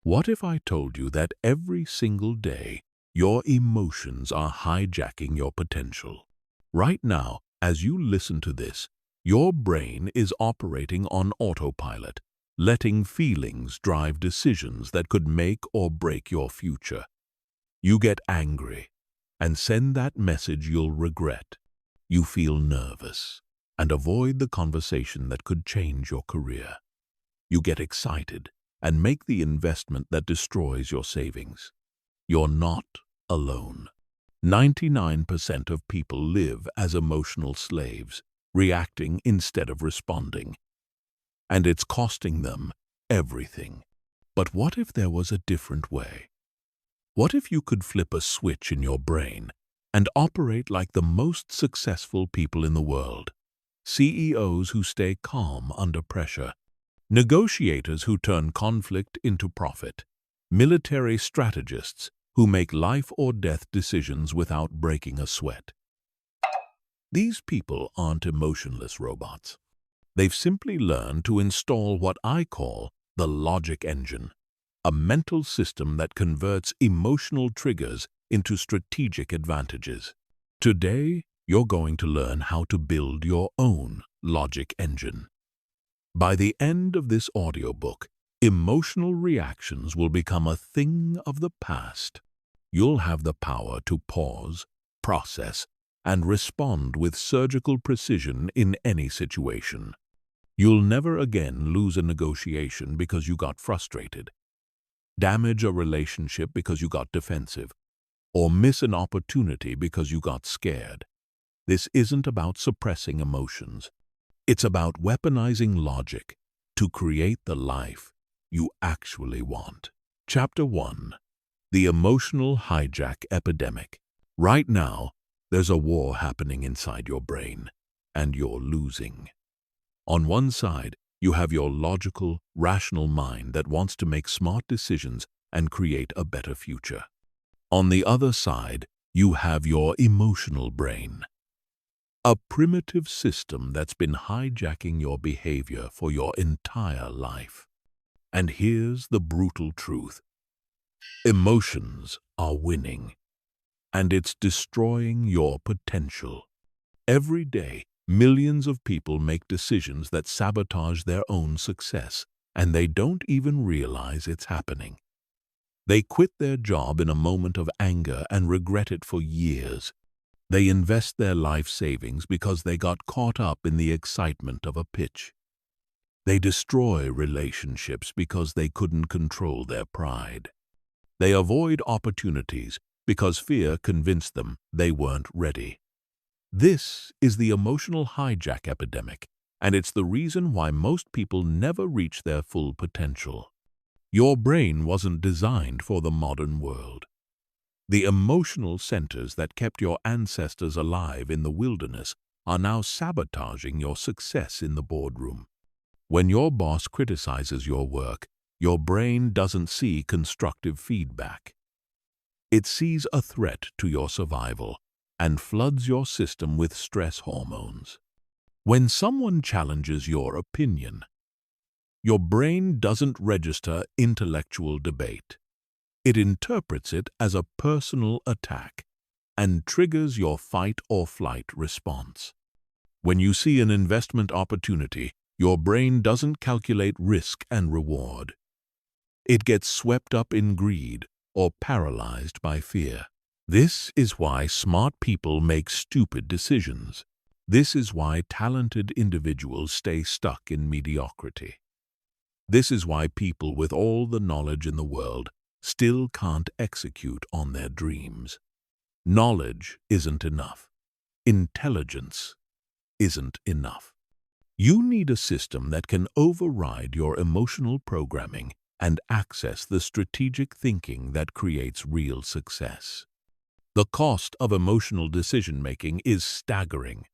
What if I told you that every single day your emotions are hijacking your potential? Right now, as you listen to this, your brain is operating on autopilot, letting feelings drive decisions that could make or break your future. You get angry and send that message you'll regret. You feel nervous and avoid the conversation that could change your career. You get excited and make the investment that destroys your savings. You're not alone. 99% of people live as emotional slaves, reacting instead of responding. And it's costing them everything. But what if there was a different way? What if you could flip a switch in your brain and operate like the most successful people in the world? CEOs who stay calm under pressure, negotiators who turn conflict into profit, military strategists who make life or death decisions without breaking a sweat. These people aren't emotionless robots. They've simply learned to install what I call the logic engine, a mental system that converts emotional triggers into strategic advantages. Today, you're going to learn how to build your own logic engine. By the end of this audiobook, emotional reactions will become a thing of the past. You'll have the power to pause, process, and respond with surgical precision in any situation. You'll never again lose a negotiation because you got frustrated, damage a relationship because you got defensive, or miss an opportunity because you got scared. This isn't about suppressing emotions. It's about weaponizing logic to create the life you actually want. Chapter 1. The Emotional Hijack Epidemic. Right now, there's a war happening inside your brain, and you're losing. On one side, you have your logical, rational mind that wants to make smart decisions and create a better future. On the other side, you have your emotional brain, a primitive system that's been hijacking your behavior for your entire life. And here's the brutal truth. Emotions are winning, and it's destroying your potential. Every day, millions of people make decisions that sabotage their own success, and they don't even realize it's happening. They quit their job in a moment of anger and regret it for years. They invest their life savings because they got caught up in the excitement of a pitch. They destroy relationships because they couldn't control their pride. They avoid opportunities because fear convinced them they weren't ready. This is the emotional hijack epidemic, and it's the reason why most people never reach their full potential. Your brain wasn't designed for the modern world. The emotional centers that kept your ancestors alive in the wilderness are now sabotaging your success in the boardroom. When your boss criticizes your work, your brain doesn't see constructive feedback. It sees a threat to your survival and floods your system with stress hormones. When someone challenges your opinion, your brain doesn't register intellectual debate. It interprets it as a personal attack and triggers your fight-or-flight response. When you see an investment opportunity, your brain doesn't calculate risk and reward. It gets swept up in greed or paralyzed by fear. This is why smart people make stupid decisions. This is why talented individuals stay stuck in mediocrity. This is why people with all the knowledge in the world still can't execute on their dreams. Knowledge isn't enough. Intelligence isn't enough. You need a system that can override your emotional programming and access the strategic thinking that creates real success. The cost of emotional decision-making is staggering.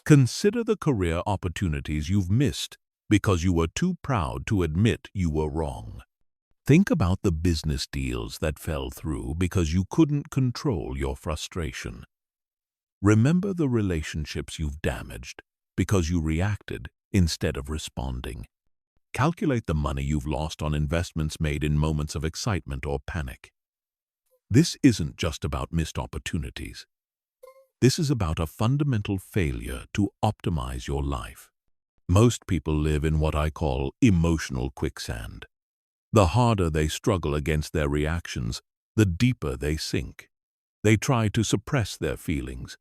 Consider the career opportunities you've missed because you were too proud to admit you were wrong. Think about the business deals that fell through because you couldn't control your frustration. Remember the relationships you've damaged because you reacted instead of responding. Calculate the money you've lost on investments made in moments of excitement or panic. This isn't just about missed opportunities. This is about a fundamental failure to optimize your life. Most people live in what I call emotional quicksand. The harder they struggle against their reactions, the deeper they sink. They try to suppress their feelings,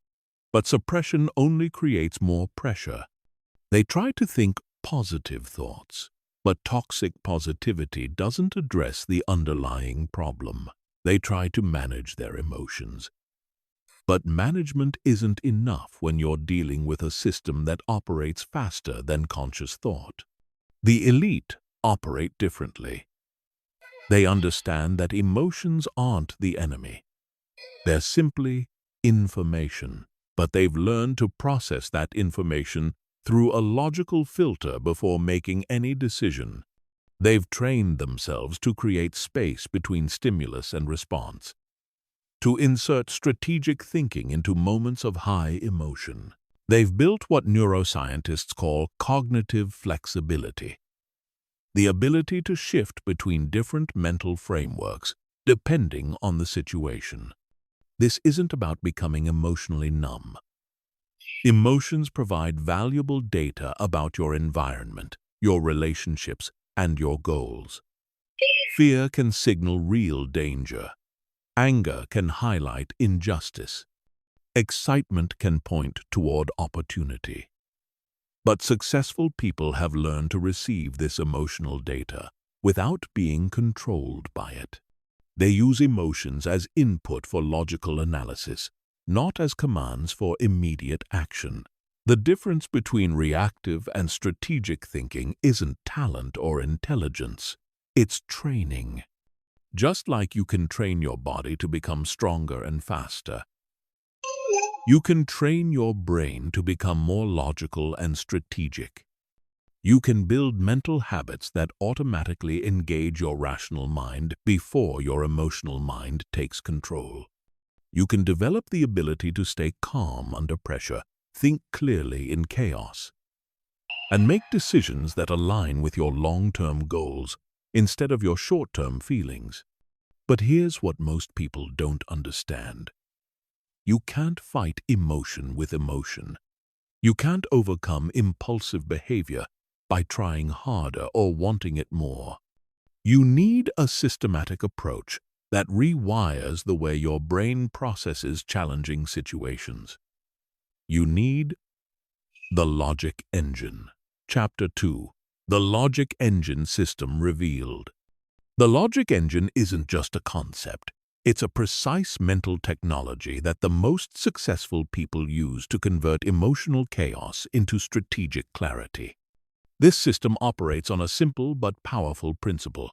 but suppression only creates more pressure. They try to think positive thoughts, but toxic positivity doesn't address the underlying problem. They try to manage their emotions. But management isn't enough when you're dealing with a system that operates faster than conscious thought. The elite operate differently. They understand that emotions aren't the enemy. They're simply information, but they've learned to process that information through a logical filter before making any decision. They've trained themselves to create space between stimulus and response, to insert strategic thinking into moments of high emotion. They've built what neuroscientists call cognitive flexibility, the ability to shift between different mental frameworks depending on the situation. This isn't about becoming emotionally numb. Emotions provide valuable data about your environment, your relationships, and your goals. Fear can signal real danger. Anger can highlight injustice. Excitement can point toward opportunity. But successful people have learned to receive this emotional data without being controlled by it. They use emotions as input for logical analysis, not as commands for immediate action. The difference between reactive and strategic thinking isn't talent or intelligence. It's training. Just like you can train your body to become stronger and faster, you can train your brain to become more logical and strategic. You can build mental habits that automatically engage your rational mind before your emotional mind takes control. You can develop the ability to stay calm under pressure, think clearly in chaos, and make decisions that align with your long-term goals instead of your short-term feelings. But here's what most people don't understand. You can't fight emotion with emotion. You can't overcome impulsive behavior by trying harder or wanting it more. You need a systematic approach that rewires the way your brain processes challenging situations. You need the logic engine. Chapter 2. The logic engine system revealed. The logic engine isn't just a concept. It's a precise mental technology that the most successful people use to convert emotional chaos into strategic clarity. This system operates on a simple but powerful principle.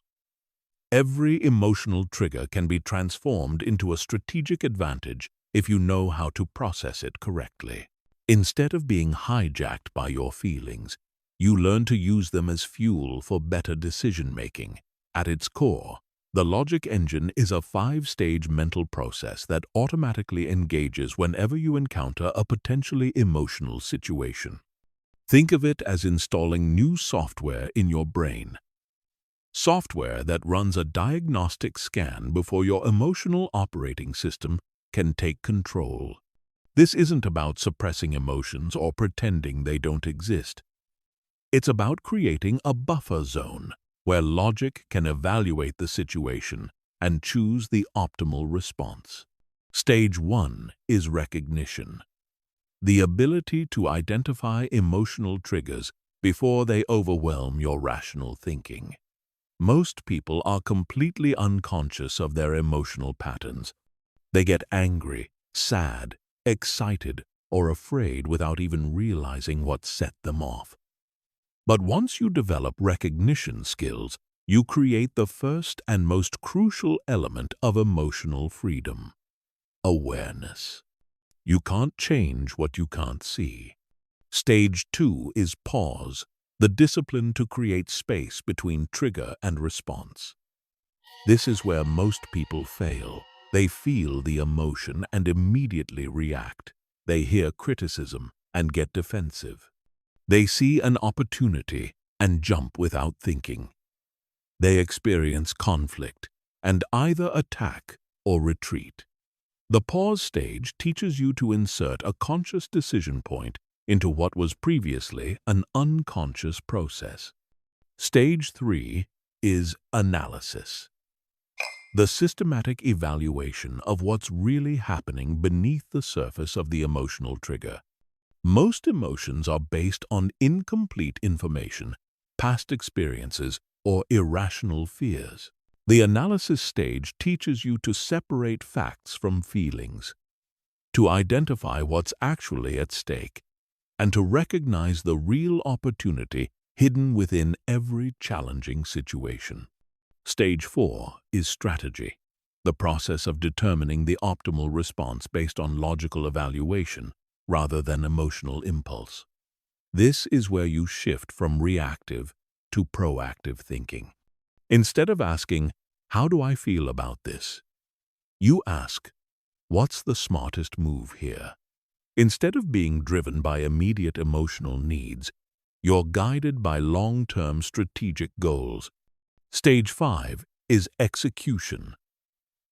Every emotional trigger can be transformed into a strategic advantage if you know how to process it correctly. Instead of being hijacked by your feelings, you learn to use them as fuel for better decision-making. At its core, the logic engine is a 5-stage mental process that automatically engages whenever you encounter a potentially emotional situation. Think of it as installing new software in your brain. Software that runs a diagnostic scan before your emotional operating system can take control. This isn't about suppressing emotions or pretending they don't exist. It's about creating a buffer zone where logic can evaluate the situation and choose the optimal response. Stage 1 is recognition. The ability to identify emotional triggers before they overwhelm your rational thinking. Most people are completely unconscious of their emotional patterns. They get angry, sad, excited, or afraid without even realizing what set them off. But once you develop recognition skills, you create the first and most crucial element of emotional freedom: awareness. You can't change what you can't see. Stage 2 is pause, the discipline to create space between trigger and response. This is where most people fail. They feel the emotion and immediately react. They hear criticism and get defensive. They see an opportunity and jump without thinking. They experience conflict and either attack or retreat. The pause stage teaches you to insert a conscious decision point into what was previously an unconscious process. Stage 3 is analysis, the systematic evaluation of what's really happening beneath the surface of the emotional trigger. Most emotions are based on incomplete information, past experiences, or irrational fears. The analysis stage teaches you to separate facts from feelings, to identify what's actually at stake, and to recognize the real opportunity hidden within every challenging situation. Stage 4 is strategy, the process of determining the optimal response based on logical evaluation rather than emotional impulse. This is where you shift from reactive to proactive thinking. Instead of asking, "How do I feel about this?" you ask, "What's the smartest move here?" Instead of being driven by immediate emotional needs, you're guided by long-term strategic goals. Stage 5 is execution,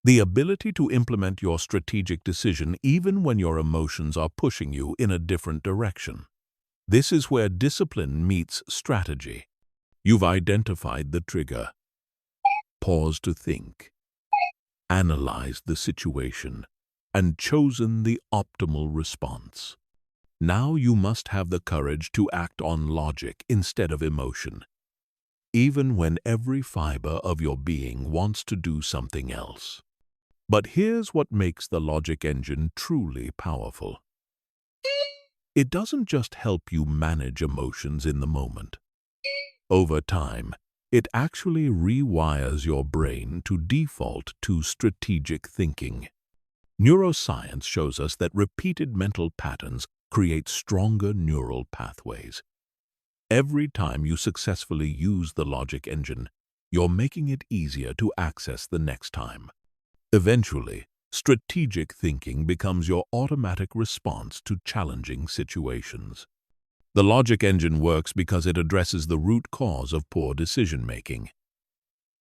the ability to implement your strategic decision even when your emotions are pushing you in a different direction. This is where discipline meets strategy. You've identified the trigger, paused to think, analyzed the situation, and chosen the optimal response. Now you must have the courage to act on logic instead of emotion, even when every fiber of your being wants to do something else. But here's what makes the logic engine truly powerful. It doesn't just help you manage emotions in the moment. Over time, it actually rewires your brain to default to strategic thinking. Neuroscience shows us that repeated mental patterns create stronger neural pathways. Every time you successfully use the logic engine, you're making it easier to access the next time. Eventually, strategic thinking becomes your automatic response to challenging situations. The logic engine works because it addresses the root cause of poor decision-making,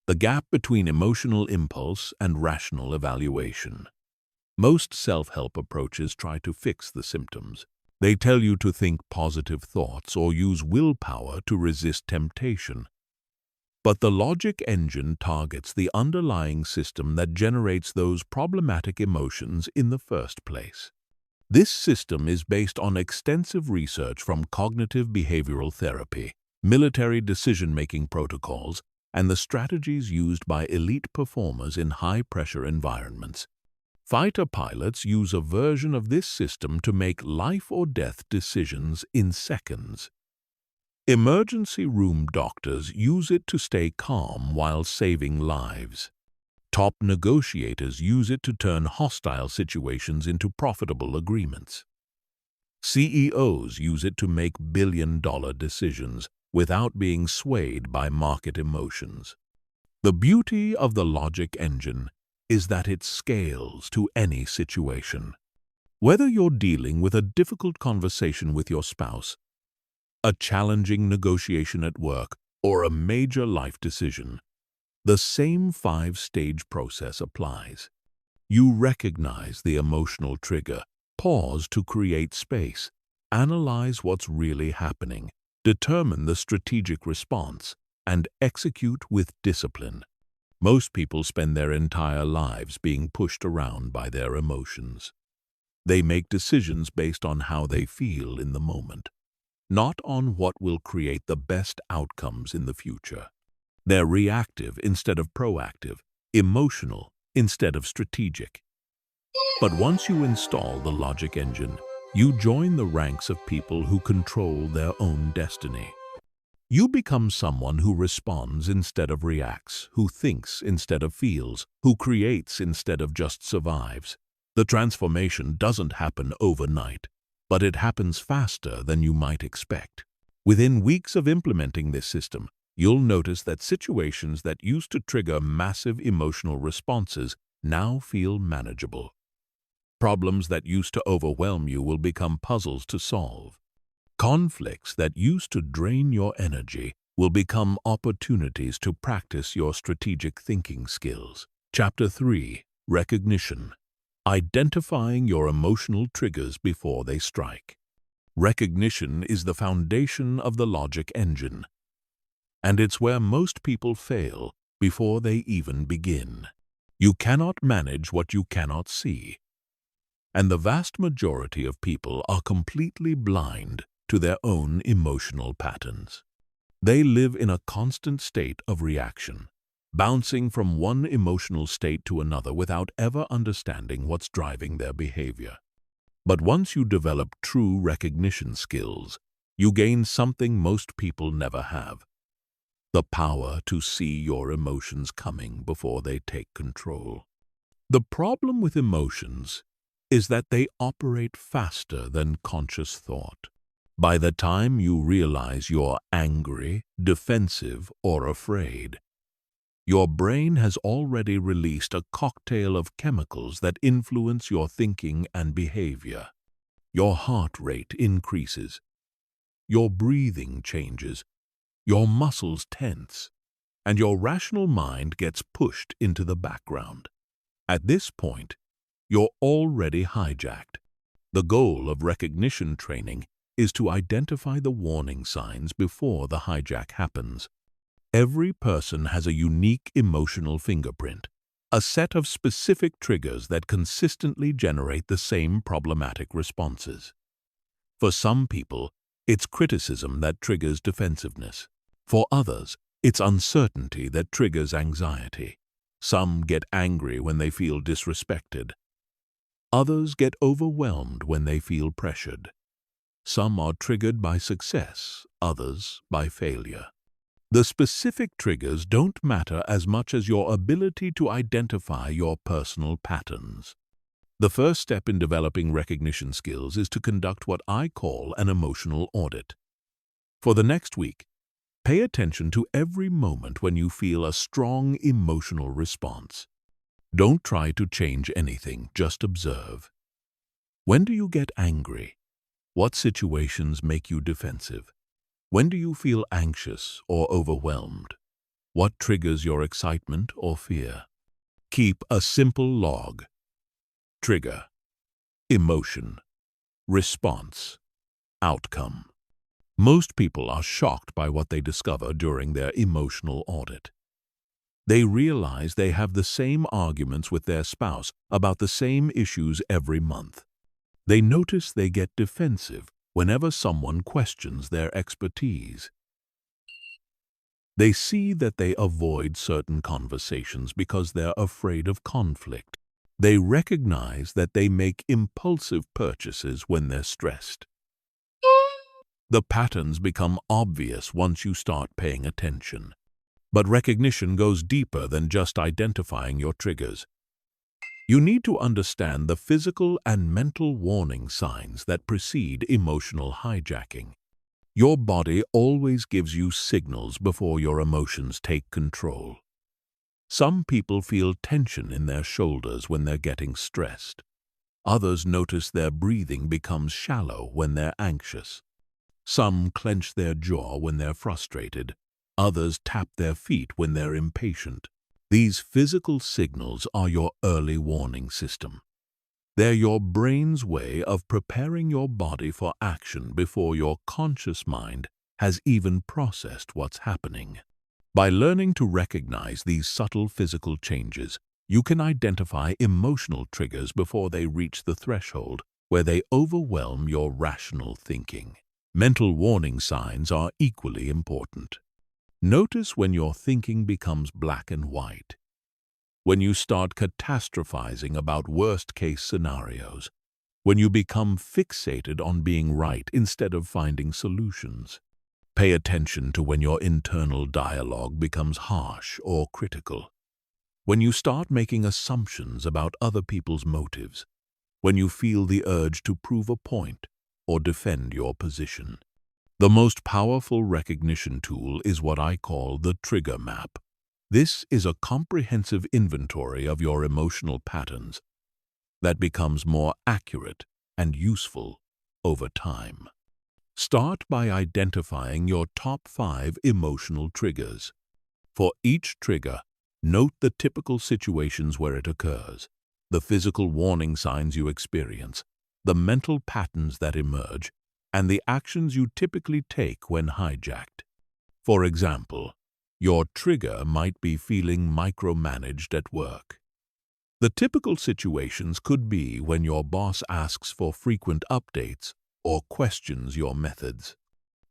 the gap between emotional impulse and rational evaluation. Most self-help approaches try to fix the symptoms. They tell you to think positive thoughts or use willpower to resist temptation. But the logic engine targets the underlying system that generates those problematic emotions in the first place. This system is based on extensive research from cognitive behavioral therapy, military decision-making protocols, and the strategies used by elite performers in high-pressure environments. Fighter pilots use a version of this system to make life-or-death decisions in seconds. Emergency room doctors use it to stay calm while saving lives. Top negotiators use it to turn hostile situations into profitable agreements. CEOs use it to make billion-dollar decisions without being swayed by market emotions. The beauty of the logic engine is that it scales to any situation. Whether you're dealing with a difficult conversation with your spouse, a challenging negotiation at work, or a major life decision, the same 5-stage process applies. You recognize the emotional trigger, pause to create space, analyze what's really happening, determine the strategic response, and execute with discipline. Most people spend their entire lives being pushed around by their emotions. They make decisions based on how they feel in the moment, not on what will create the best outcomes in the future. They're reactive instead of proactive, emotional instead of strategic. But once you install the logic engine, you join the ranks of people who control their own destiny. You become someone who responds instead of reacts, who thinks instead of feels, who creates instead of just survives. The transformation doesn't happen overnight, but it happens faster than you might expect. Within weeks of implementing this system, you'll notice that situations that used to trigger massive emotional responses now feel manageable. Problems that used to overwhelm you will become puzzles to solve. Conflicts that used to drain your energy will become opportunities to practice your strategic thinking skills. Chapter 3. Recognition. Identifying your emotional triggers before they strike. Recognition is the foundation of the logic engine, and it's where most people fail before they even begin. You cannot manage what you cannot see, and the vast majority of people are completely blind to their own emotional patterns. They live in a constant state of reaction, bouncing from one emotional state to another without ever understanding what's driving their behavior. But once you develop true recognition skills, you gain something most people never have: the power to see your emotions coming before they take control. The problem with emotions is that they operate faster than conscious thought. By the time you realize you're angry, defensive, or afraid, your brain has already released a cocktail of chemicals that influence your thinking and behavior. Your heart rate increases, your breathing changes, your muscles tense, and your rational mind gets pushed into the background. At this point, you're already hijacked. The goal of recognition training is to identify the warning signs before the hijack happens. Every person has a unique emotional fingerprint, a set of specific triggers that consistently generate the same problematic responses. For some people, it's criticism that triggers defensiveness. For others, it's uncertainty that triggers anxiety. Some get angry when they feel disrespected. Others get overwhelmed when they feel pressured. Some are triggered by success, others by failure. The specific triggers don't matter as much as your ability to identify your personal patterns. The first step in developing recognition skills is to conduct what I call an emotional audit. For the next week, pay attention to every moment when you feel a strong emotional response. Don't try to change anything, just observe. When do you get angry? What situations make you defensive? When do you feel anxious or overwhelmed? What triggers your excitement or fear? Keep a simple log. Trigger, emotion, response, outcome. Most people are shocked by what they discover during their emotional audit. They realize they have the same arguments with their spouse about the same issues every month. They notice they get defensive whenever someone questions their expertise. They see that they avoid certain conversations because they're afraid of conflict. They recognize that they make impulsive purchases when they're stressed. The patterns become obvious once you start paying attention. But recognition goes deeper than just identifying your triggers. You need to understand the physical and mental warning signs that precede emotional hijacking. Your body always gives you signals before your emotions take control. Some people feel tension in their shoulders when they're getting stressed. Others notice their breathing becomes shallow when they're anxious. Some clench their jaw when they're frustrated. Others tap their feet when they're impatient. These physical signals are your early warning system. They're your brain's way of preparing your body for action before your conscious mind has even processed what's happening. By learning to recognize these subtle physical changes, you can identify emotional triggers before they reach the threshold where they overwhelm your rational thinking. Mental warning signs are equally important. Notice when your thinking becomes black and white, when you start catastrophizing about worst-case scenarios, when you become fixated on being right instead of finding solutions. Pay attention to when your internal dialogue becomes harsh or critical, when you start making assumptions about other people's motives, when you feel the urge to prove a point or defend your position. The most powerful recognition tool is what I call the trigger map. This is a comprehensive inventory of your emotional patterns that becomes more accurate and useful over time. Start by identifying your top 5 emotional triggers. For each trigger, note the typical situations where it occurs, the physical warning signs you experience, the mental patterns that emerge, and the actions you typically take when hijacked. For example, your trigger might be feeling micromanaged at work. The typical situations could be when your boss asks for frequent updates or questions your methods.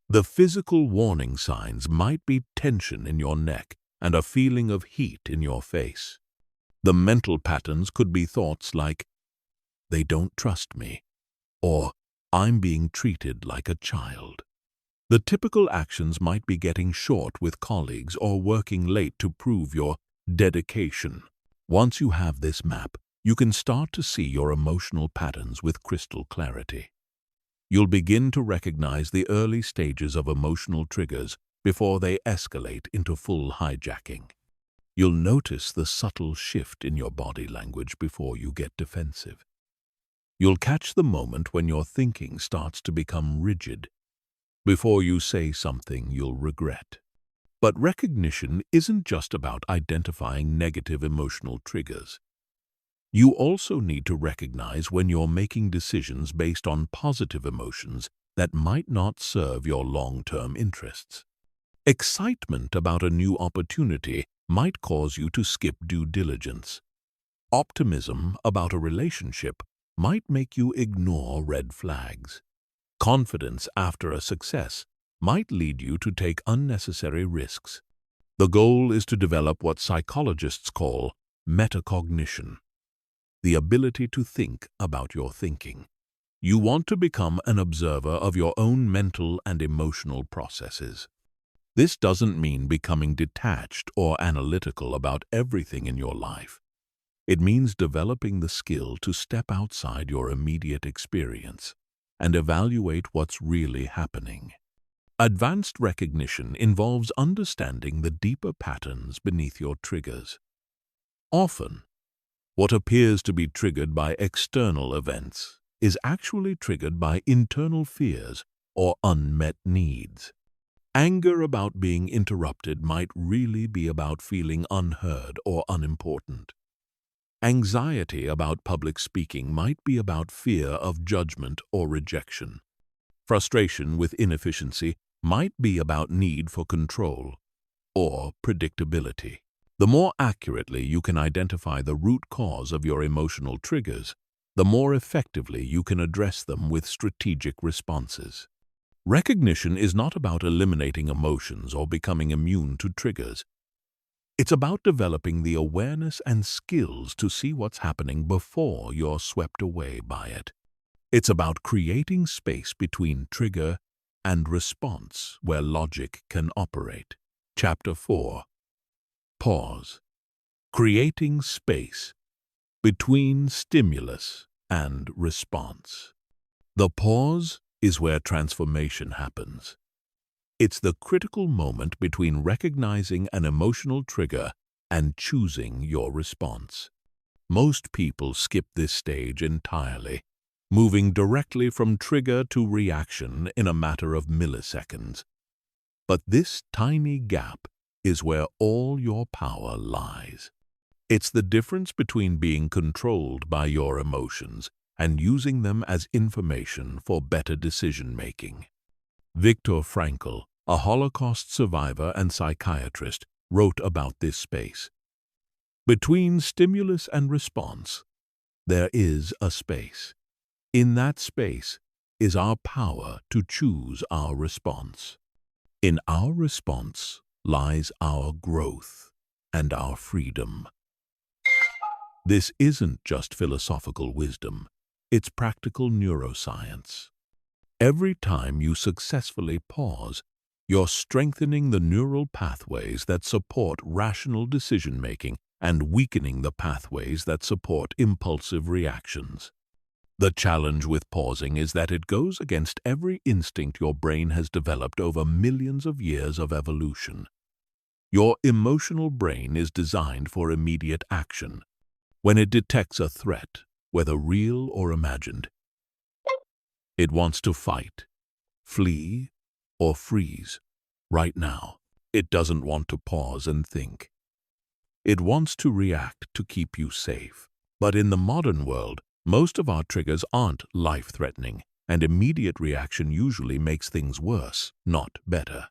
The physical warning signs might be tension in your neck and a feeling of heat in your face. The mental patterns could be thoughts like, "They don't trust me," or "I'm being treated like a child." The typical actions might be getting short with colleagues or working late to prove your dedication. Once you have this map, you can start to see your emotional patterns with crystal clarity. You'll begin to recognize the early stages of emotional triggers before they escalate into full hijacking. You'll notice the subtle shift in your body language before you get defensive. You'll catch the moment when your thinking starts to become rigid, before you say something you'll regret. But recognition isn't just about identifying negative emotional triggers. You also need to recognize when you're making decisions based on positive emotions that might not serve your long-term interests. Excitement about a new opportunity might cause you to skip due diligence. Optimism about a relationship might make you ignore red flags. Confidence after a success might lead you to take unnecessary risks. The goal is to develop what psychologists call metacognition, the ability to think about your thinking. You want to become an observer of your own mental and emotional processes. This doesn't mean becoming detached or analytical about everything in your life. It means developing the skill to step outside your immediate experience and evaluate what's really happening. Advanced recognition involves understanding the deeper patterns beneath your triggers. Often, what appears to be triggered by external events is actually triggered by internal fears or unmet needs. Anger about being interrupted might really be about feeling unheard or unimportant. Anxiety about public speaking might be about fear of judgment or rejection. Frustration with inefficiency might be about need for control or predictability. The more accurately you can identify the root cause of your emotional triggers, the more effectively you can address them with strategic responses. Recognition is not about eliminating emotions or becoming immune to triggers. It's about developing the awareness and skills to see what's happening before you're swept away by it. It's about creating space between trigger and response where logic can operate. Chapter 4. Pause. Creating space between stimulus and response. The pause is where transformation happens. It's the critical moment between recognizing an emotional trigger and choosing your response. Most people skip this stage entirely, moving directly from trigger to reaction in a matter of milliseconds. But this tiny gap is where all your power lies. It's the difference between being controlled by your emotions and using them as information for better decision-making. Viktor Frankl, a Holocaust survivor and psychiatrist, wrote about this space. Between stimulus and response, there is a space. In that space is our power to choose our response. In our response lies our growth and our freedom. This isn't just philosophical wisdom, it's practical neuroscience. Every time you successfully pause, you're strengthening the neural pathways that support rational decision-making and weakening the pathways that support impulsive reactions. The challenge with pausing is that it goes against every instinct your brain has developed over millions of years of evolution. Your emotional brain is designed for immediate action. When it detects a threat, whether real or imagined, it wants to fight. flee, or freeze. Right now, it doesn't want to pause and think. It wants to react to keep you safe. But in the modern world, most of our triggers aren't life-threatening, and immediate reaction usually makes things worse, not better.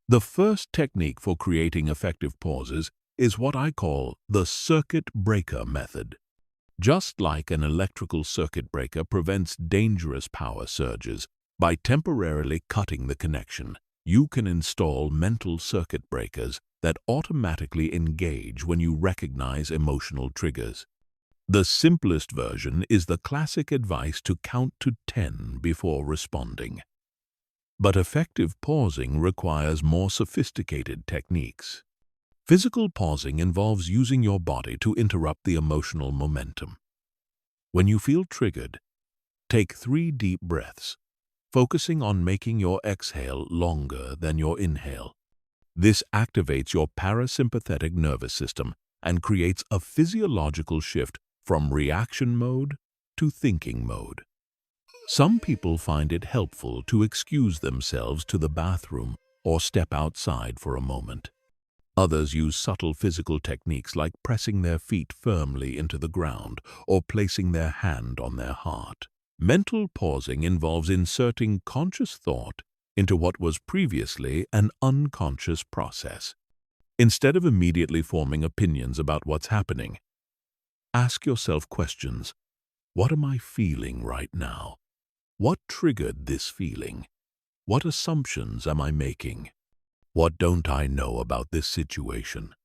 The first technique for creating effective pauses is what I call the circuit breaker method. Just like an electrical circuit breaker prevents dangerous power surges by temporarily cutting the connection, you can install mental circuit breakers that automatically engage when you recognize emotional triggers. The simplest version is the classic advice to count to 10 before responding. But effective pausing requires more sophisticated techniques. Physical pausing involves using your body to interrupt the emotional momentum. When you feel triggered, take 3 deep breaths, focusing on making your exhale longer than your inhale. This activates your parasympathetic nervous system and creates a physiological shift from reaction mode to thinking mode. Some people find it helpful to excuse themselves to the bathroom or step outside for a moment. Others use subtle physical techniques like pressing their feet firmly into the ground or placing their hand on their heart. Mental pausing involves inserting conscious thought into what was previously an unconscious process. Instead of immediately forming opinions about what's happening, ask yourself questions. What am I feeling right now? What triggered this feeling? What assumptions am I making? What don't I know about this situation?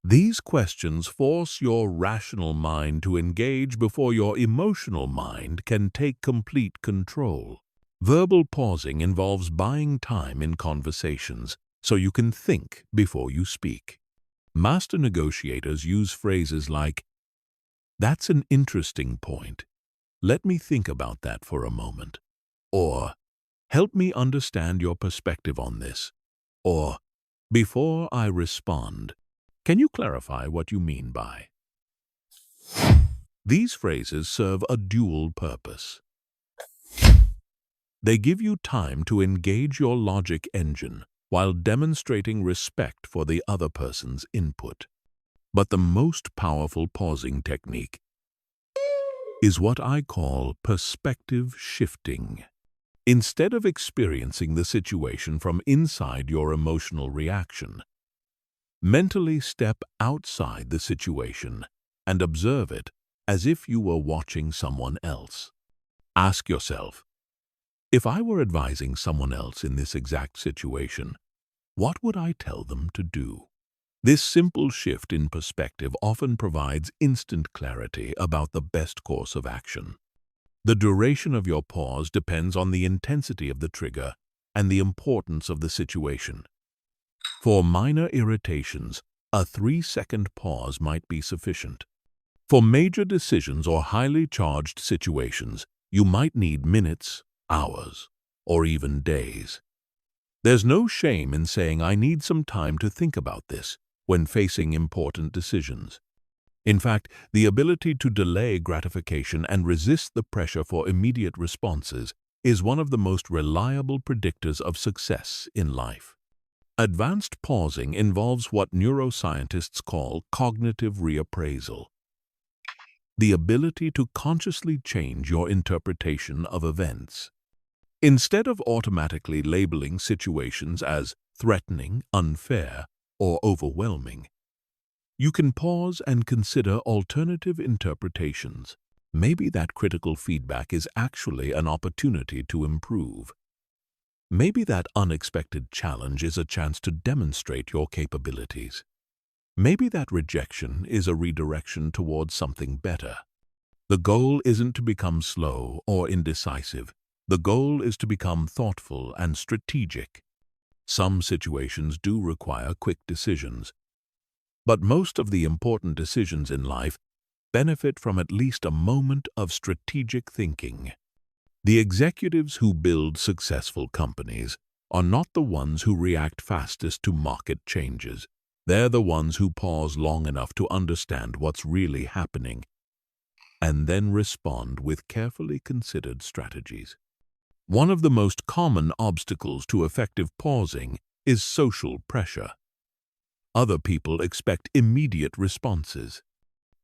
These questions force your rational mind to engage before your emotional mind can take complete control. Verbal pausing involves buying time in conversations so you can think before you speak. Master negotiators use phrases like, "That's an interesting point. Let me think about that for a moment." Or, "Help me understand your perspective on this." Or, "Before I respond, can you clarify what you mean by?" These phrases serve a dual purpose. They give you time to engage your logic engine while demonstrating respect for the other person's input. But the most powerful pausing technique is what I call perspective shifting. Instead of experiencing the situation from inside your emotional reaction, mentally step outside the situation and observe it as if you were watching someone else. Ask yourself, if I were advising someone else in this exact situation, what would I tell them to do? This simple shift in perspective often provides instant clarity about the best course of action. The duration of your pause depends on the intensity of the trigger and the importance of the situation. For minor irritations, a 3-second pause might be sufficient. For major decisions or highly charged situations, you might need minutes, hours, or even days. There's no shame in saying, "I need some time to think about this," when facing important decisions. In fact, the ability to delay gratification and resist the pressure for immediate responses is one of the most reliable predictors of success in life. Advanced pausing involves what neuroscientists call cognitive reappraisal, the ability to consciously change your interpretation of events. Instead of automatically labeling situations as threatening, unfair, or overwhelming, you can pause and consider alternative interpretations. Maybe that critical feedback is actually an opportunity to improve. Maybe that unexpected challenge is a chance to demonstrate your capabilities. Maybe that rejection is a redirection towards something better. The goal isn't to become slow or indecisive. The goal is to become thoughtful and strategic. Some situations do require quick decisions, but most of the important decisions in life benefit from at least a moment of strategic thinking. The executives who build successful companies are not the ones who react fastest to market changes. They're the ones who pause long enough to understand what's really happening and then respond with carefully considered strategies. One of the most common obstacles to effective pausing is social pressure. Other people expect immediate responses.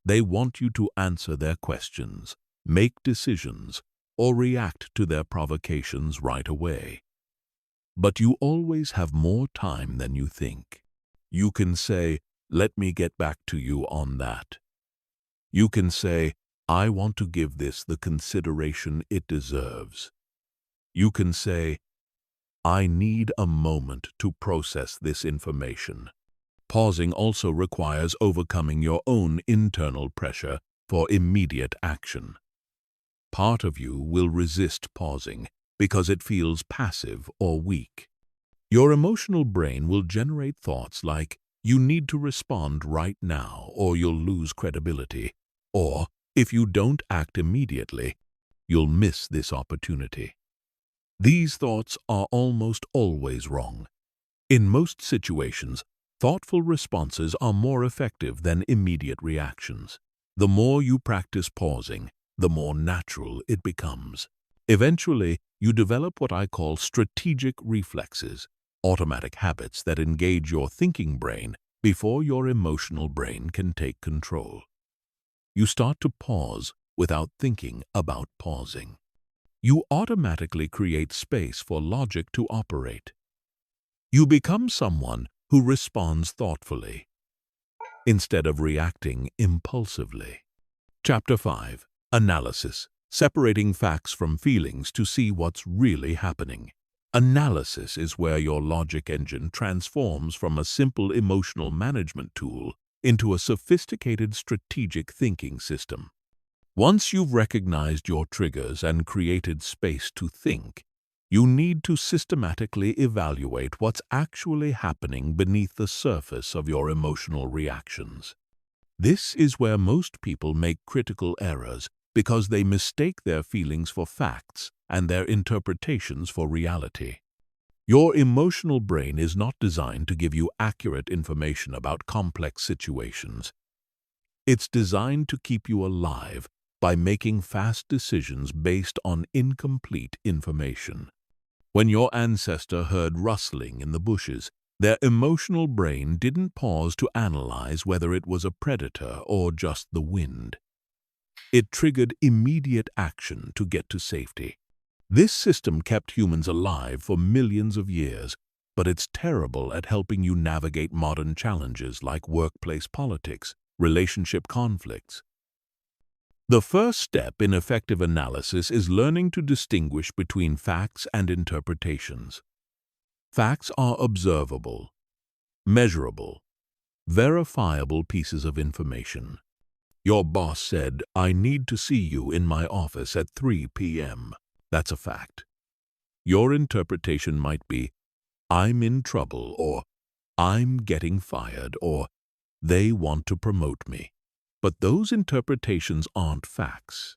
They want you to answer their questions, make decisions, or react to their provocations right away. But you always have more time than you think. You can say, "Let me get back to you on that." You can say, "I want to give this the consideration it deserves." You can say, "I need a moment to process this information." Pausing also requires overcoming your own internal pressure for immediate action. Part of you will resist pausing because it feels passive or weak. Your emotional brain will generate thoughts like, "You need to respond right now or you'll lose credibility," or, "If you don't act immediately, you'll miss this opportunity." These thoughts are almost always wrong. In most situations, thoughtful responses are more effective than immediate reactions. The more you practice pausing, the more natural it becomes. Eventually, you develop what I call strategic reflexes, automatic habits that engage your thinking brain before your emotional brain can take control. You start to pause without thinking about pausing. You automatically create space for logic to operate. You become someone who responds thoughtfully instead of reacting impulsively. Chapter 5. Analysis. Separating facts from feelings to see what's really happening. Analysis is where your logic engine transforms from a simple emotional management tool into a sophisticated strategic thinking system. Once you've recognized your triggers and created space to think, you need to systematically evaluate what's actually happening beneath the surface of your emotional reactions. This is where most people make critical errors because they mistake their feelings for facts and their interpretations for reality. Your emotional brain is not designed to give you accurate information about complex situations. It's designed to keep you alive by making fast decisions based on incomplete information. When your ancestor heard rustling in the bushes, their emotional brain didn't pause to analyze whether it was a predator or just the wind. It triggered immediate action to get to safety. This system kept humans alive for millions of years, but it's terrible at helping you navigate modern challenges like workplace politics, relationship conflicts. The first step in effective analysis is learning to distinguish between facts and interpretations. Facts are observable, measurable, verifiable pieces of information. Your boss said, "I need to see you in my office at 3 p.m. That's a fact. Your interpretation might be, "I'm in trouble," or "I'm getting fired," or "They want to promote me." But those interpretations aren't facts.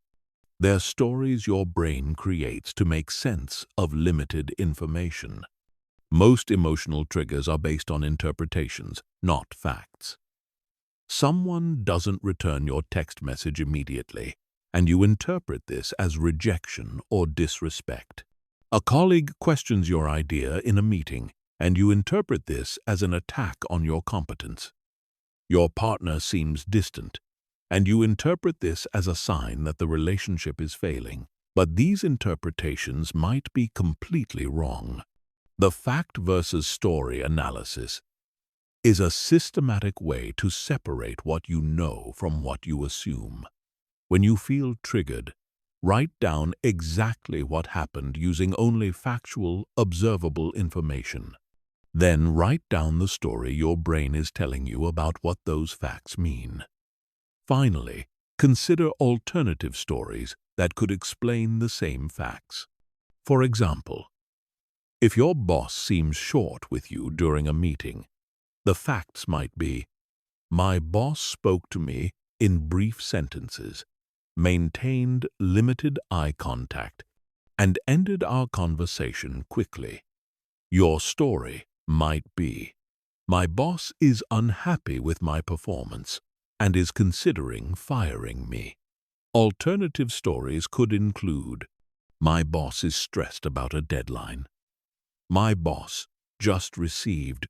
They're stories your brain creates to make sense of limited information. Most emotional triggers are based on interpretations, not facts. Someone doesn't return your text message immediately, and you interpret this as rejection or disrespect. A colleague questions your idea in a meeting, and you interpret this as an attack on your competence. Your partner seems distant, and you interpret this as a sign that the relationship is failing. But these interpretations might be completely wrong. The fact versus story analysis is a systematic way to separate what you know from what you assume. When you feel triggered, write down exactly what happened using only factual, observable information. Then write down the story your brain is telling you about what those facts mean. Finally, consider alternative stories that could explain the same facts. For example, if your boss seems short with you during a meeting, the facts might be, "My boss spoke to me in brief sentences, maintained limited eye contact, and ended our conversation quickly." Your story might be, "My boss is unhappy with my performance and is considering firing me." Alternative stories could include, My boss is stressed about a deadline. My boss just received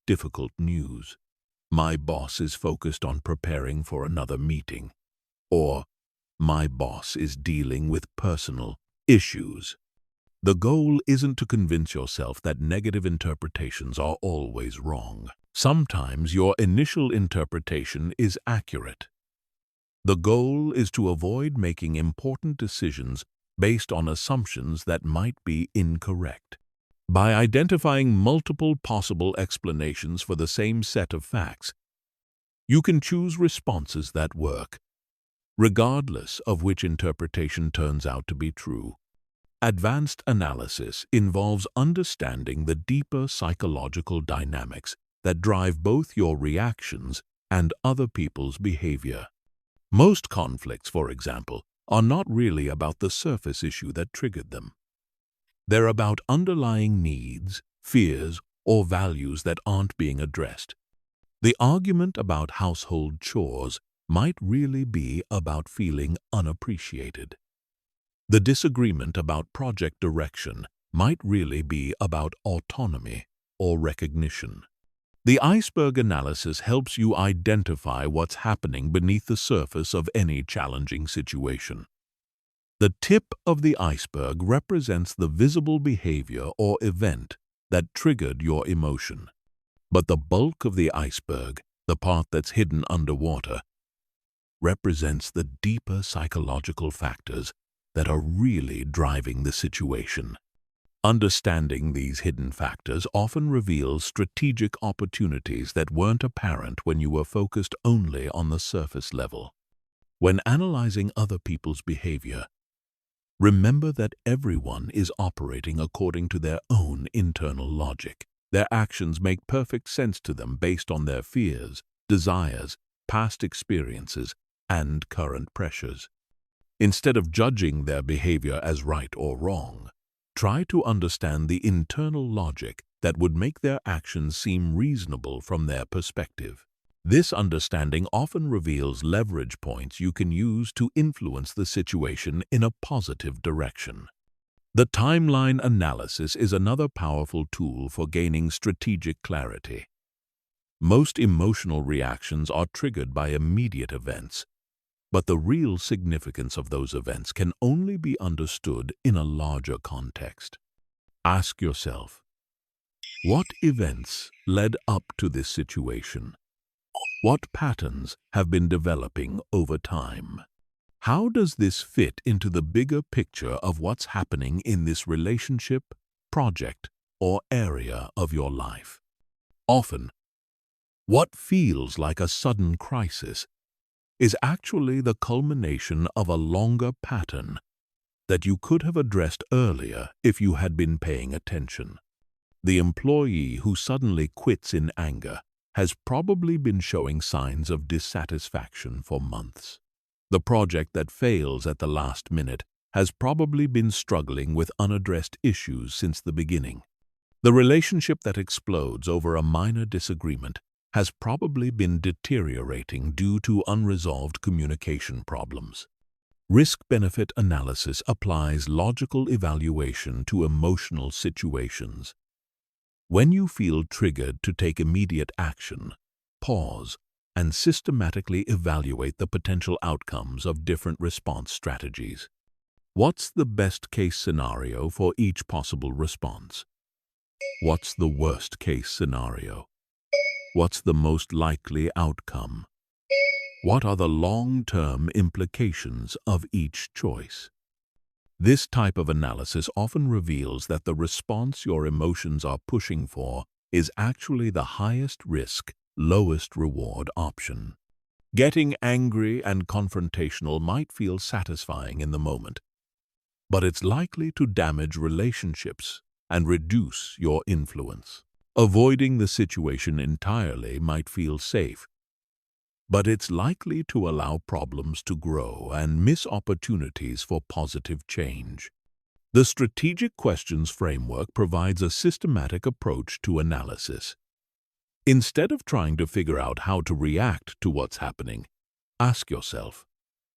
difficult news. My boss is focused on preparing for another meeting. Or, my boss is dealing with personal issues. The goal isn't to convince yourself that negative interpretations are always wrong. Sometimes your initial interpretation is accurate. The goal is to avoid making important decisions based on assumptions that might be incorrect. By identifying multiple possible explanations for the same set of facts, you can choose responses that work, regardless of which interpretation turns out to be true. Advanced analysis involves understanding the deeper psychological dynamics that drive both your reactions and other people's behavior. Most conflicts, for example, are not really about the surface issue that triggered them. They're about underlying needs, fears, or values that aren't being addressed. The argument about household chores might really be about feeling unappreciated. The disagreement about project direction might really be about autonomy or recognition. The iceberg analysis helps you identify what's happening beneath the surface of any challenging situation. The tip of the iceberg represents the visible behavior or event that triggered your emotion. But the bulk of the iceberg, the part that's hidden underwater, represents the deeper psychological factors that are really driving the situation. Understanding these hidden factors often reveals strategic opportunities that weren't apparent when you were focused only on the surface level. When analyzing other people's behavior, remember that everyone is operating according to their own internal logic. Their actions make perfect sense to them based on their fears, desires, past experiences, and current pressures. Instead of judging their behavior as right or wrong, try to understand the internal logic that would make their actions seem reasonable from their perspective. This understanding often reveals leverage points you can use to influence the situation in a positive direction. The timeline analysis is another powerful tool for gaining strategic clarity. Most emotional reactions are triggered by immediate events, but the real significance of those events can only be understood in a larger context. Ask yourself, what events led up to this situation? What patterns have been developing over time? How does this fit into the bigger picture of what's happening in this relationship, project, or area of your life? Often, what feels like a sudden crisis is actually the culmination of a longer pattern that you could have addressed earlier if you had been paying attention. The employee who suddenly quits in anger has probably been showing signs of dissatisfaction for months. The project that fails at the last minute has probably been struggling with unaddressed issues since the beginning. The relationship that explodes over a minor disagreement has probably been deteriorating due to unresolved communication problems. Risk-benefit analysis applies logical evaluation to emotional situations. When you feel triggered to take immediate action, pause and systematically evaluate the potential outcomes of different response strategies. What's the best-case scenario for each possible response? What's the worst-case scenario? What's the most likely outcome? What are the long-term implications of each choice? This type of analysis often reveals that the response your emotions are pushing for is actually the highest risk, lowest reward option. Getting angry and confrontational might feel satisfying in the moment, but it's likely to damage relationships and reduce your influence. Avoiding the situation entirely might feel safe, but it's likely to allow problems to grow and miss opportunities for positive change. The Strategic Questions Framework provides a systematic approach to analysis. Instead of trying to figure out how to react to what's happening, ask yourself,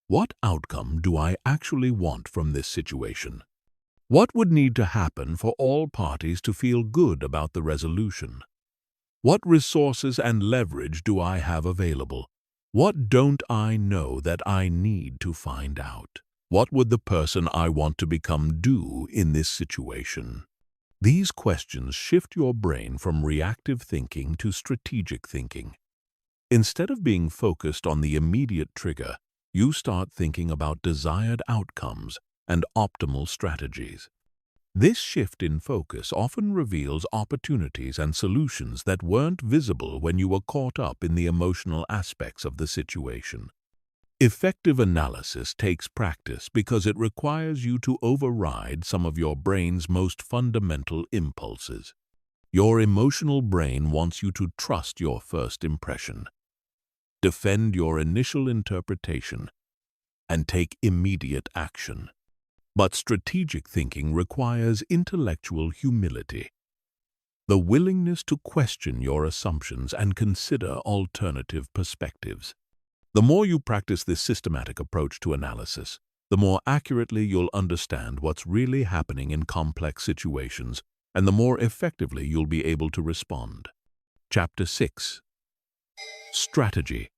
what outcome do I actually want from this situation? What would need to happen for all parties to feel good about the resolution? What resources and leverage do I have available? What don't I know that I need to find out? What would the person I want to become do in this situation? These questions shift your brain from reactive thinking to strategic thinking. Instead of being focused on the immediate trigger, you start thinking about desired outcomes and optimal strategies. This shift in focus often reveals opportunities and solutions that weren't visible when you were caught up in the emotional aspects of the situation. Effective analysis takes practice because it requires you to override some of your brain's most fundamental impulses. Your emotional brain wants you to trust your first impression, defend your initial interpretation, and take immediate action. But strategic thinking requires intellectual humility, the willingness to question your assumptions and consider alternative perspectives. The more you practice this systematic approach to analysis, the more accurately you'll understand what's really happening in complex situations, and the more effectively you'll be able to respond. Chapter 6. Strategy.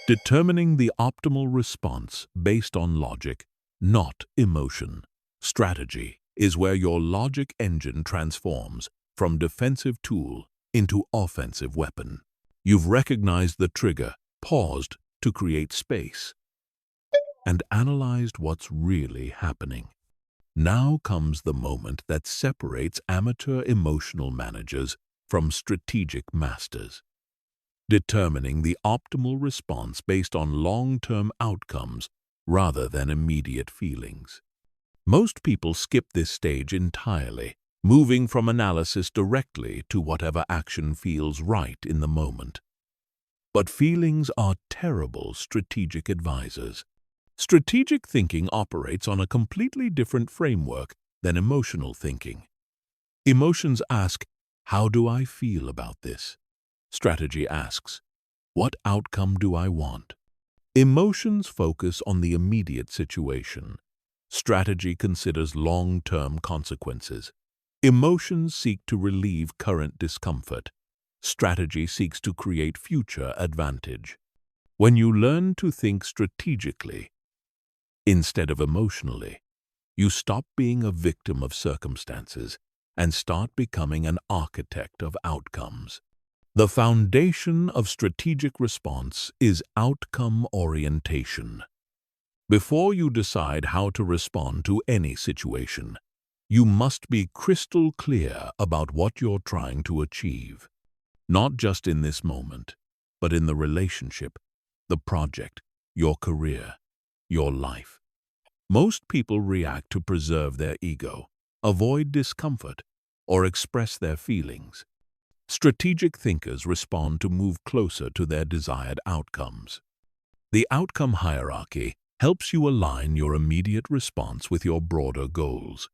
Determining the optimal response based on logic, not emotion. Strategy is where your logic engine transforms from defensive tool into offensive weapon. You've recognized the trigger, paused to create space, and analyzed what's really happening. Now comes the moment that separates amateur emotional managers from strategic masters. Determining the optimal response based on long-term outcomes rather than immediate feelings. Most people skip this stage entirely, moving from analysis directly to whatever action feels right in the moment. But feelings are terrible strategic advisors. Strategic thinking operates on a completely different framework than emotional thinking. Emotions ask, "How do I feel about this?" Strategy asks, "What outcome do I want?" Emotions focus on the immediate situation. Strategy considers long-term consequences. Emotions seek to relieve current discomfort. Strategy seeks to create future advantage. When you learn to think strategically instead of emotionally, you stop being a victim of circumstances and start becoming an architect of outcomes. The foundation of strategic response is outcome orientation. Before you decide how to respond to any situation, you must be crystal clear about what you're trying to achieve. Not just in this moment, but in the relationship, the project, your career, your life. Most people react to preserve their ego, avoid discomfort, or express their feelings. Strategic thinkers respond to move closer to their desired outcomes. The outcome hierarchy helps you align your immediate response with your broader goals.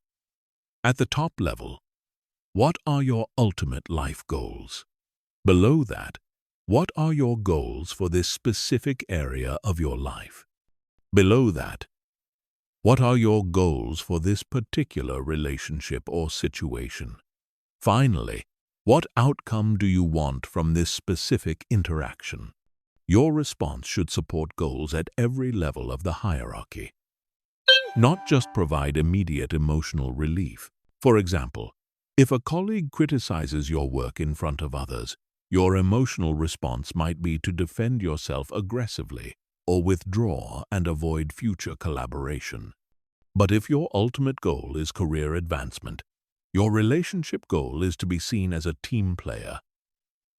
At the top level, what are your ultimate life goals? Below that, what are your goals for this specific area of your life? Below that, what are your goals for this particular relationship or situation? Finally, what outcome do you want from this specific interaction? Your response should support goals at every level of the hierarchy, not just provide immediate emotional relief. For example, if a colleague criticizes your work in front of others, your emotional response might be to defend yourself aggressively or withdraw and avoid future collaboration. But if your ultimate goal is career advancement, your relationship goal is to be seen as a team player,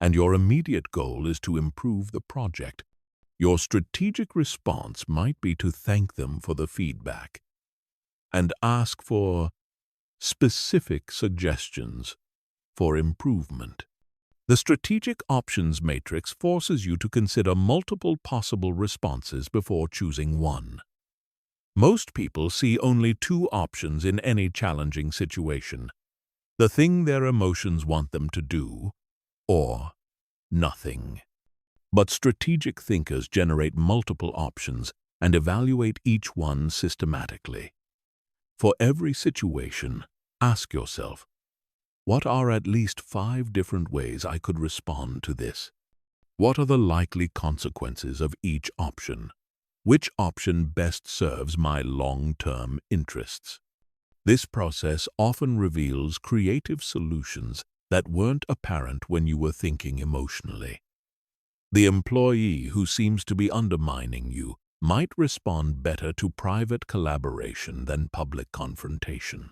and your immediate goal is to improve the project, your strategic response might be to thank them for the feedback and ask for specific suggestions for improvement. The strategic options matrix forces you to consider multiple possible responses before choosing one. Most people see only two options in any challenging situation: the thing their emotions want them to do, or nothing. But strategic thinkers generate multiple options and evaluate each one systematically. For every situation, ask yourself, what are at least 5 different ways I could respond to this? What are the likely consequences of each option? Which option best serves my long-term interests? This process often reveals creative solutions that weren't apparent when you were thinking emotionally. The employee who seems to be undermining you might respond better to private collaboration than public confrontation.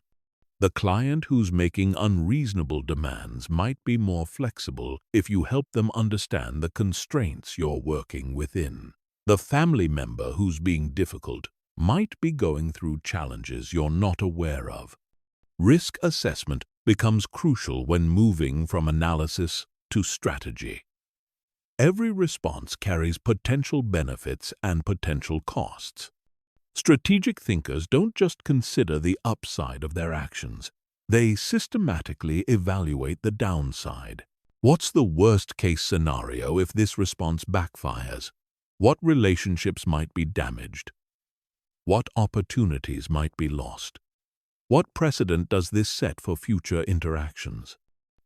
The client who's making unreasonable demands might be more flexible if you help them understand the constraints you're working within. The family member who's being difficult might be going through challenges you're not aware of. Risk assessment becomes crucial when moving from analysis to strategy. Every response carries potential benefits and potential costs. Strategic thinkers don't just consider the upside of their actions. They systematically evaluate the downside. What's the worst-case scenario if this response backfires? What relationships might be damaged? What opportunities might be lost? What precedent does this set for future interactions?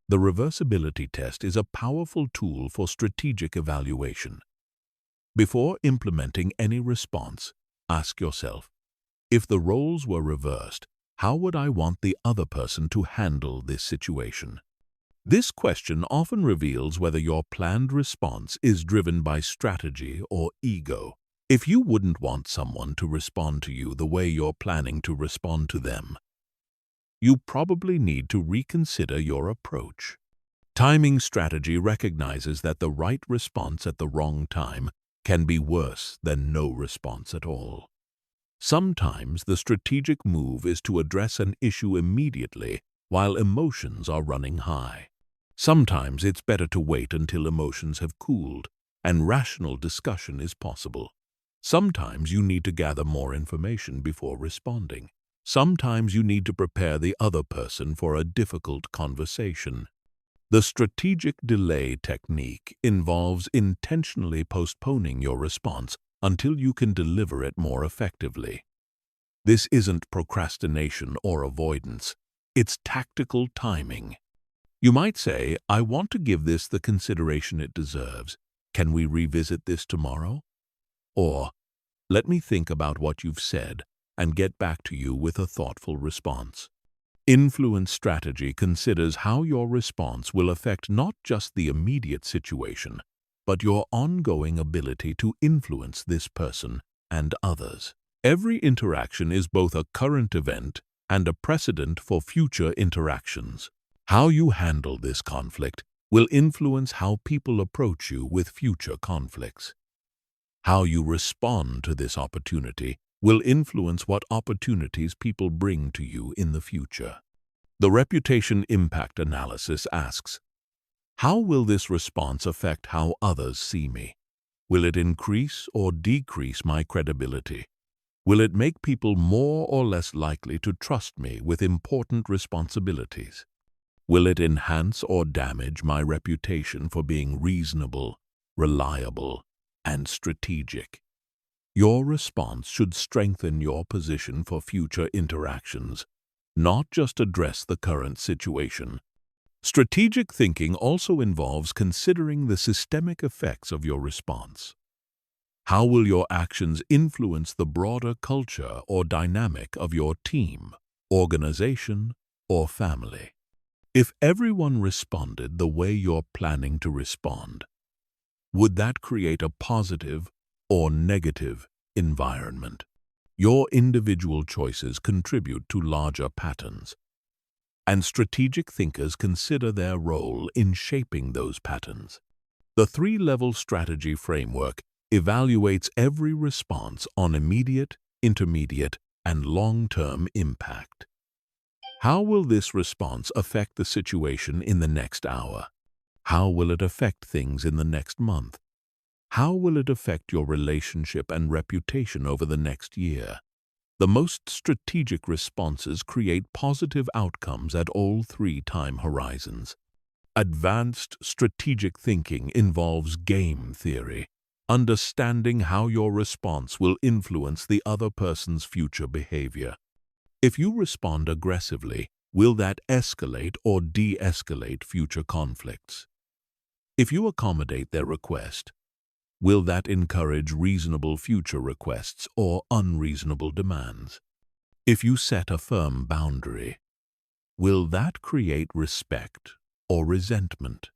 The reversibility test is a powerful tool for strategic evaluation. Before implementing any response, ask yourself, if the roles were reversed, how would I want the other person to handle this situation? This question often reveals whether your planned response is driven by strategy or ego. If you wouldn't want someone to respond to you the way you're planning to respond to them, you probably need to reconsider your approach. Timing strategy recognizes that the right response at the wrong time can be worse than no response at all. Sometimes the strategic move is to address an issue immediately while emotions are running high. Sometimes it's better to wait until emotions have cooled and rational discussion is possible. Sometimes you need to gather more information before responding. Sometimes you need to prepare the other person for a difficult conversation. The strategic delay technique involves intentionally postponing your response until you can deliver it more effectively. This isn't procrastination or avoidance. It's tactical timing. You might say, I want to give this the consideration it deserves. Can we revisit this tomorrow? Or, let me think about what you've said and get back to you with a thoughtful response. Influence strategy considers how your response will affect not just the immediate situation, but your ongoing ability to influence this person and others. Every interaction is both a current event and a precedent for future interactions. How you handle this conflict will influence how people approach you with future conflicts. How you respond to this opportunity will influence what opportunities people bring to you in the future. The reputation impact analysis asks, how will this response affect how others see me? Will it increase or decrease my credibility? Will it make people more or less likely to trust me with important responsibilities? Will it enhance or damage my reputation for being reasonable, reliable, and strategic? Your response should strengthen your position for future interactions, not just address the current situation. Strategic thinking also involves considering the systemic effects of your response. How will your actions influence the broader culture or dynamic of your team, organization, or family? If everyone responded the way you're planning to respond, would that create a positive or negative environment? Your individual choices contribute to larger patterns, and strategic thinkers consider their role in shaping those patterns. The 3-level strategy framework evaluates every response on immediate, intermediate, and long-term impact. How will this response affect the situation in the next hour? How will it affect things in the next month? How will it affect your relationship and reputation over the next year? The most strategic responses create positive outcomes at all 3 time horizons. Advanced strategic thinking involves game theory, understanding how your response will influence the other person's future behavior. If you respond aggressively, will that escalate or de-escalate future conflicts? If you accommodate their request, will that encourage reasonable future requests or unreasonable demands? If you set a firm boundary, will that create respect or resentment?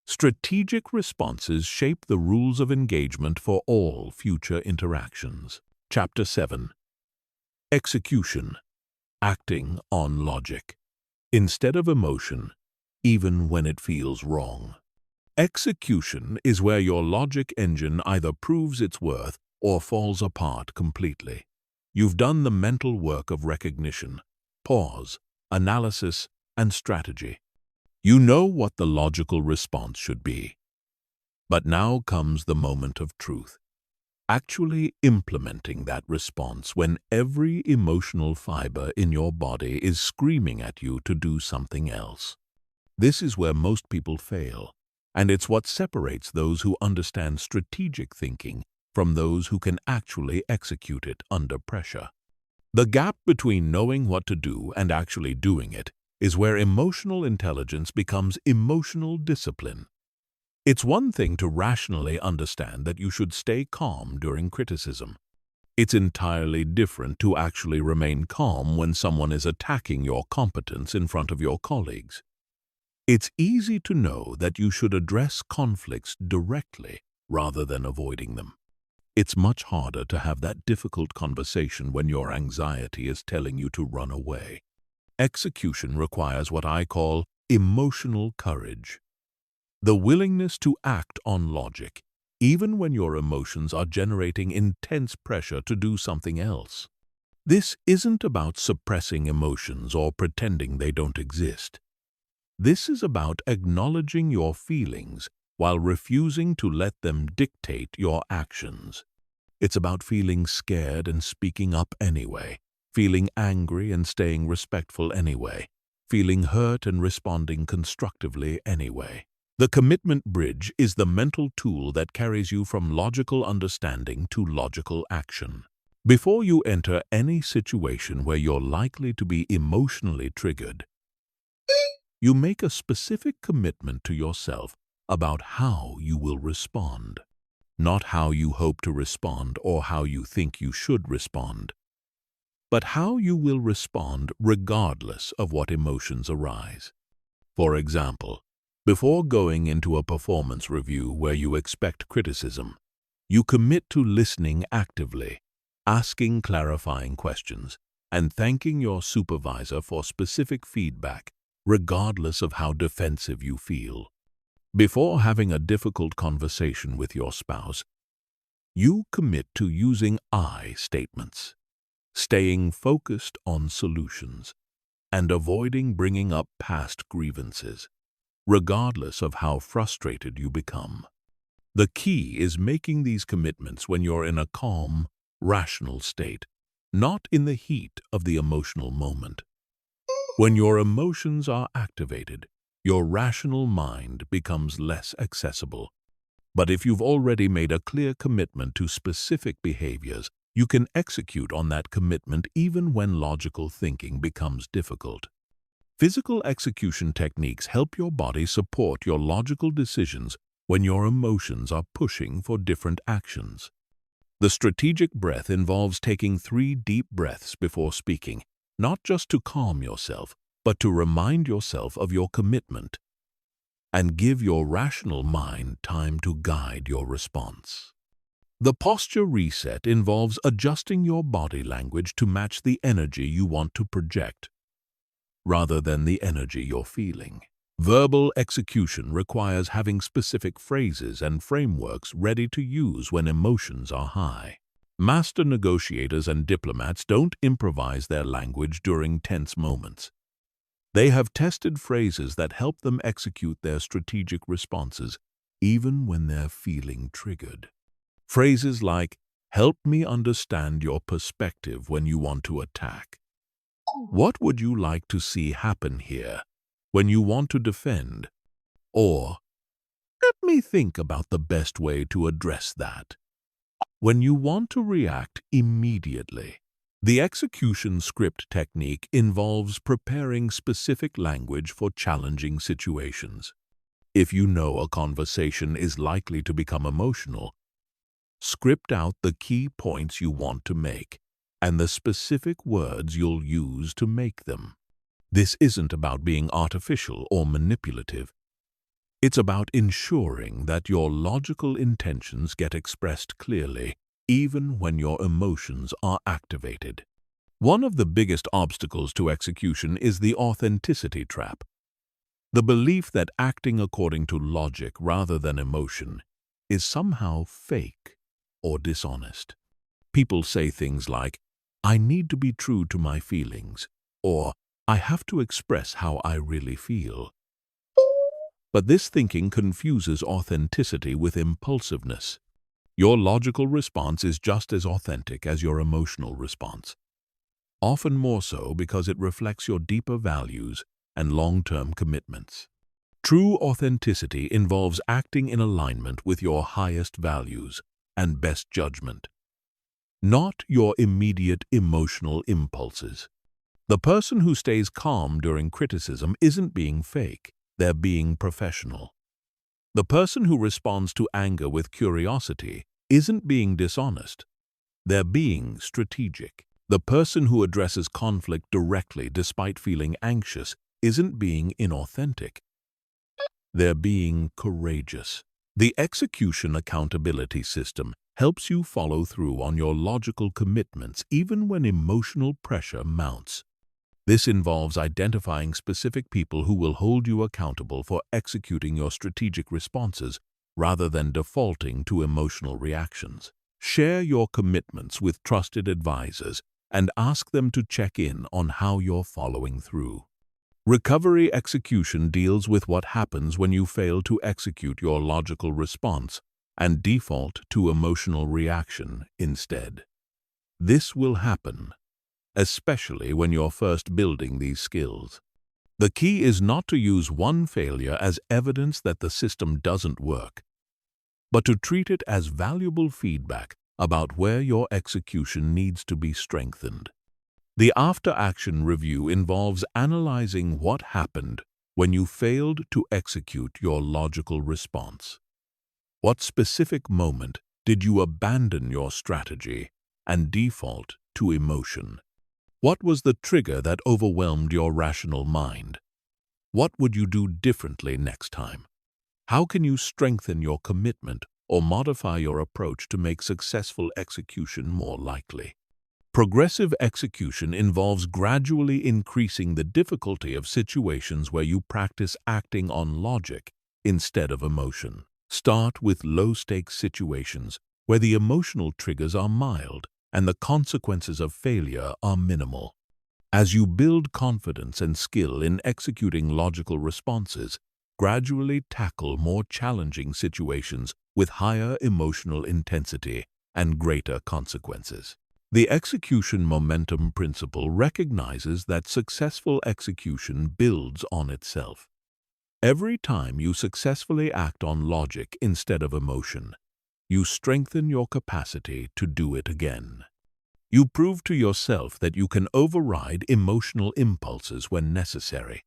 Strategic responses shape the rules of engagement for all future interactions. Chapter 7. Execution. Acting on logic instead of emotion, even when it feels wrong. Execution is where your logic engine either proves its worth or falls apart completely. You've done the mental work of recognition, pause, analysis, and strategy. You know what the logical response should be. But now comes the moment of truth. Actually implementing that response when every emotional fiber in your body is screaming at you to do something else. This is where most people fail, and it's what separates those who understand strategic thinking from those who can actually execute it under pressure. The gap between knowing what to do and actually doing it is where emotional intelligence becomes emotional discipline. It's one thing to rationally understand that you should stay calm during criticism. It's entirely different to actually remain calm when someone is attacking your competence in front of your colleagues. It's easy to know that you should address conflicts directly rather than avoiding them. It's much harder to have that difficult conversation when your anxiety is telling you to run away. Execution requires what I call emotional courage. The willingness to act on logic, even when your emotions are generating intense pressure to do something else. This isn't about suppressing emotions or pretending they don't exist. This is about acknowledging your feelings while refusing to let them dictate your actions. It's about feeling scared and speaking up anyway, feeling angry and staying respectful anyway, feeling hurt and responding constructively anyway. The commitment bridge is the mental tool that carries you from logical understanding to logical action. Before you enter any situation where you're likely to be emotionally triggered, you make a specific commitment to yourself about how you will respond. Not how you hope to respond or how you think you should respond, but how you will respond regardless of what emotions arise. For example, before going into a performance review where you expect criticism, you commit to listening actively, asking clarifying questions, and thanking your supervisor for specific feedback, regardless of how defensive you feel. Before having a difficult conversation with your spouse, you commit to using I statements, staying focused on solutions, and avoiding bringing up past grievances, regardless of how frustrated you become. The key is making these commitments when you're in a calm, rational state, not in the heat of the emotional moment. When your emotions are activated, your rational mind becomes less accessible. But if you've already made a clear commitment to specific behaviors, you can execute on that commitment even when logical thinking becomes difficult. Physical execution techniques help your body support your logical decisions when your emotions are pushing for different actions. The strategic breath involves taking 3 deep breaths before speaking, not just to calm yourself, but to remind yourself of your commitment and give your rational mind time to guide your response. The posture reset involves adjusting your body language to match the energy you want to project, rather than the energy you're feeling. Verbal execution requires having specific phrases and frameworks ready to use when emotions are high. Master negotiators and diplomats don't improvise their language during tense moments. They have tested phrases that help them execute their strategic responses, even when they're feeling triggered. Phrases like, "Help me understand your perspective when you want to attack." "What would you like to see happen here?" when you want to defend. Or, "Let me think about the best way to address that," when you want to react immediately. The execution script technique involves preparing specific language for challenging situations. If you know a conversation is likely to become emotional, script out the key points you want to make and the specific words you'll use to make them. This isn't about being artificial or manipulative. It's about ensuring that your logical intentions get expressed clearly, even when your emotions are activated. One of the biggest obstacles to execution is the authenticity trap. The belief that acting according to logic rather than emotion is somehow fake or dishonest. People say things like, "I need to be true to my feelings," or "I have to express how I really feel." But this thinking confuses authenticity with impulsiveness. Your logical response is just as authentic as your emotional response, often more so because it reflects your deeper values and long-term commitments. True authenticity involves acting in alignment with your highest values and best judgment, not your immediate emotional impulses. The person who stays calm during criticism isn't being fake, they're being professional. The person who responds to anger with curiosity isn't being dishonest, they're being strategic. The person who addresses conflict directly despite feeling anxious isn't being inauthentic, they're being courageous. The execution accountability system helps you follow through on your logical commitments even when emotional pressure mounts. This involves identifying specific people who will hold you accountable for executing your strategic responses rather than defaulting to emotional reactions. Share your commitments with trusted advisors and ask them to check in on how you're following through. Recovery execution deals with what happens when you fail to execute your logical response and default to emotional reaction instead. This will happen especially when you're first building these skills. The key is not to use one failure as evidence that the system doesn't work, but to treat it as valuable feedback about where your execution needs to be strengthened. The after-action review involves analyzing what happened when you failed to execute your logical response. What specific moment did you abandon your strategy and default to emotion? What was the trigger that overwhelmed your rational mind? What would you do differently next time? How can you strengthen your commitment or modify your approach to make successful execution more likely? Progressive execution involves gradually increasing the difficulty of situations where you practice acting on logic instead of emotion. Start with low-stakes situations where the emotional triggers are mild and the consequences of failure are minimal. As you build confidence and skill in executing logical responses, gradually tackle more challenging situations with higher emotional intensity and greater consequences. The execution momentum principle recognizes that successful execution builds on itself. Every time you successfully act on logic instead of emotion, you strengthen your capacity to do it again. You prove to yourself that you can override emotional impulses when necessary.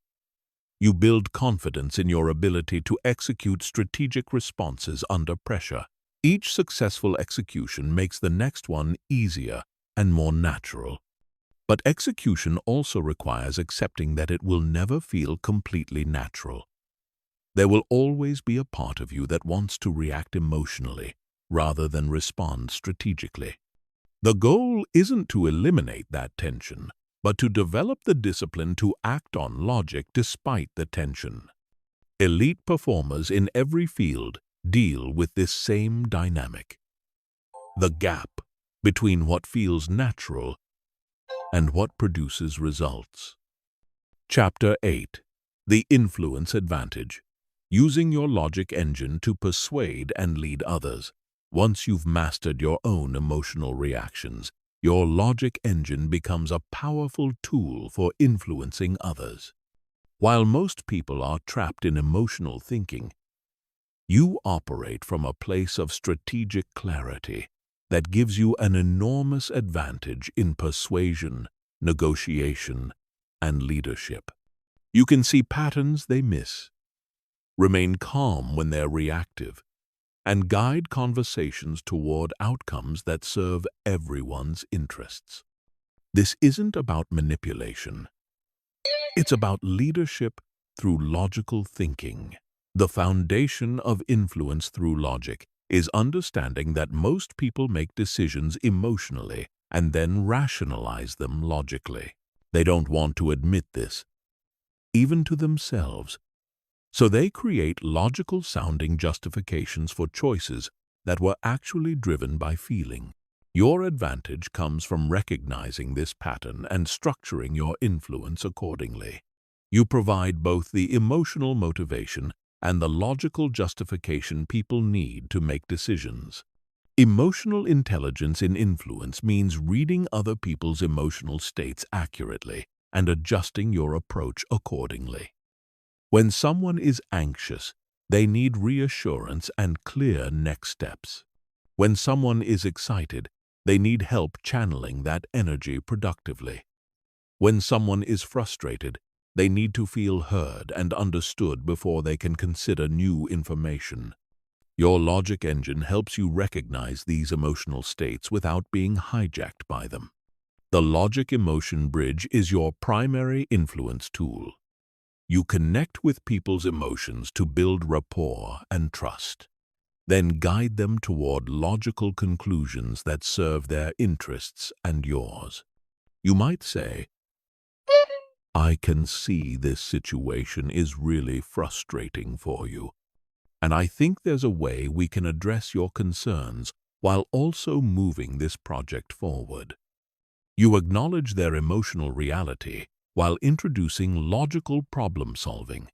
You build confidence in your ability to execute strategic responses under pressure. Each successful execution makes the next one easier and more natural. But execution also requires accepting that it will never feel completely natural. There will always be a part of you that wants to react emotionally rather than respond strategically. The goal isn't to eliminate that tension, but to develop the discipline to act on logic despite the tension. Elite performers in every field deal with this same dynamic. The gap between what feels natural and what produces results. Chapter 8. The Influence Advantage. Using your logic engine to persuade and lead others. Once you've mastered your own emotional reactions, your logic engine becomes a powerful tool for influencing others. While most people are trapped in emotional thinking, you operate from a place of strategic clarity. that gives you an enormous advantage in persuasion, negotiation, and leadership. You can see patterns they miss, remain calm when they're reactive, and guide conversations toward outcomes that serve everyone's interests. This isn't about manipulation. It's about leadership through logical thinking. The foundation of influence through logic is understanding that most people make decisions emotionally and then rationalize them logically. They don't want to admit this, even to themselves. So they create logical-sounding justifications for choices that were actually driven by feeling. Your advantage comes from recognizing this pattern and structuring your influence accordingly. You provide both the emotional motivation and the logical justification people need to make decisions. Emotional intelligence in influence means reading other people's emotional states accurately and adjusting your approach accordingly. When someone is anxious, they need reassurance and clear next steps. When someone is excited, they need help channeling that energy productively. When someone is frustrated, they need to feel heard and understood before they can consider new information. Your logic engine helps you recognize these emotional states without being hijacked by them. The logic-emotion bridge is your primary influence tool. You connect with people's emotions to build rapport and trust, then guide them toward logical conclusions that serve their interests and yours. You might say, "I can see this situation is really frustrating for you, and I think there's a way we can address your concerns while also moving this project forward." You acknowledge their emotional reality while introducing logical problem-solving.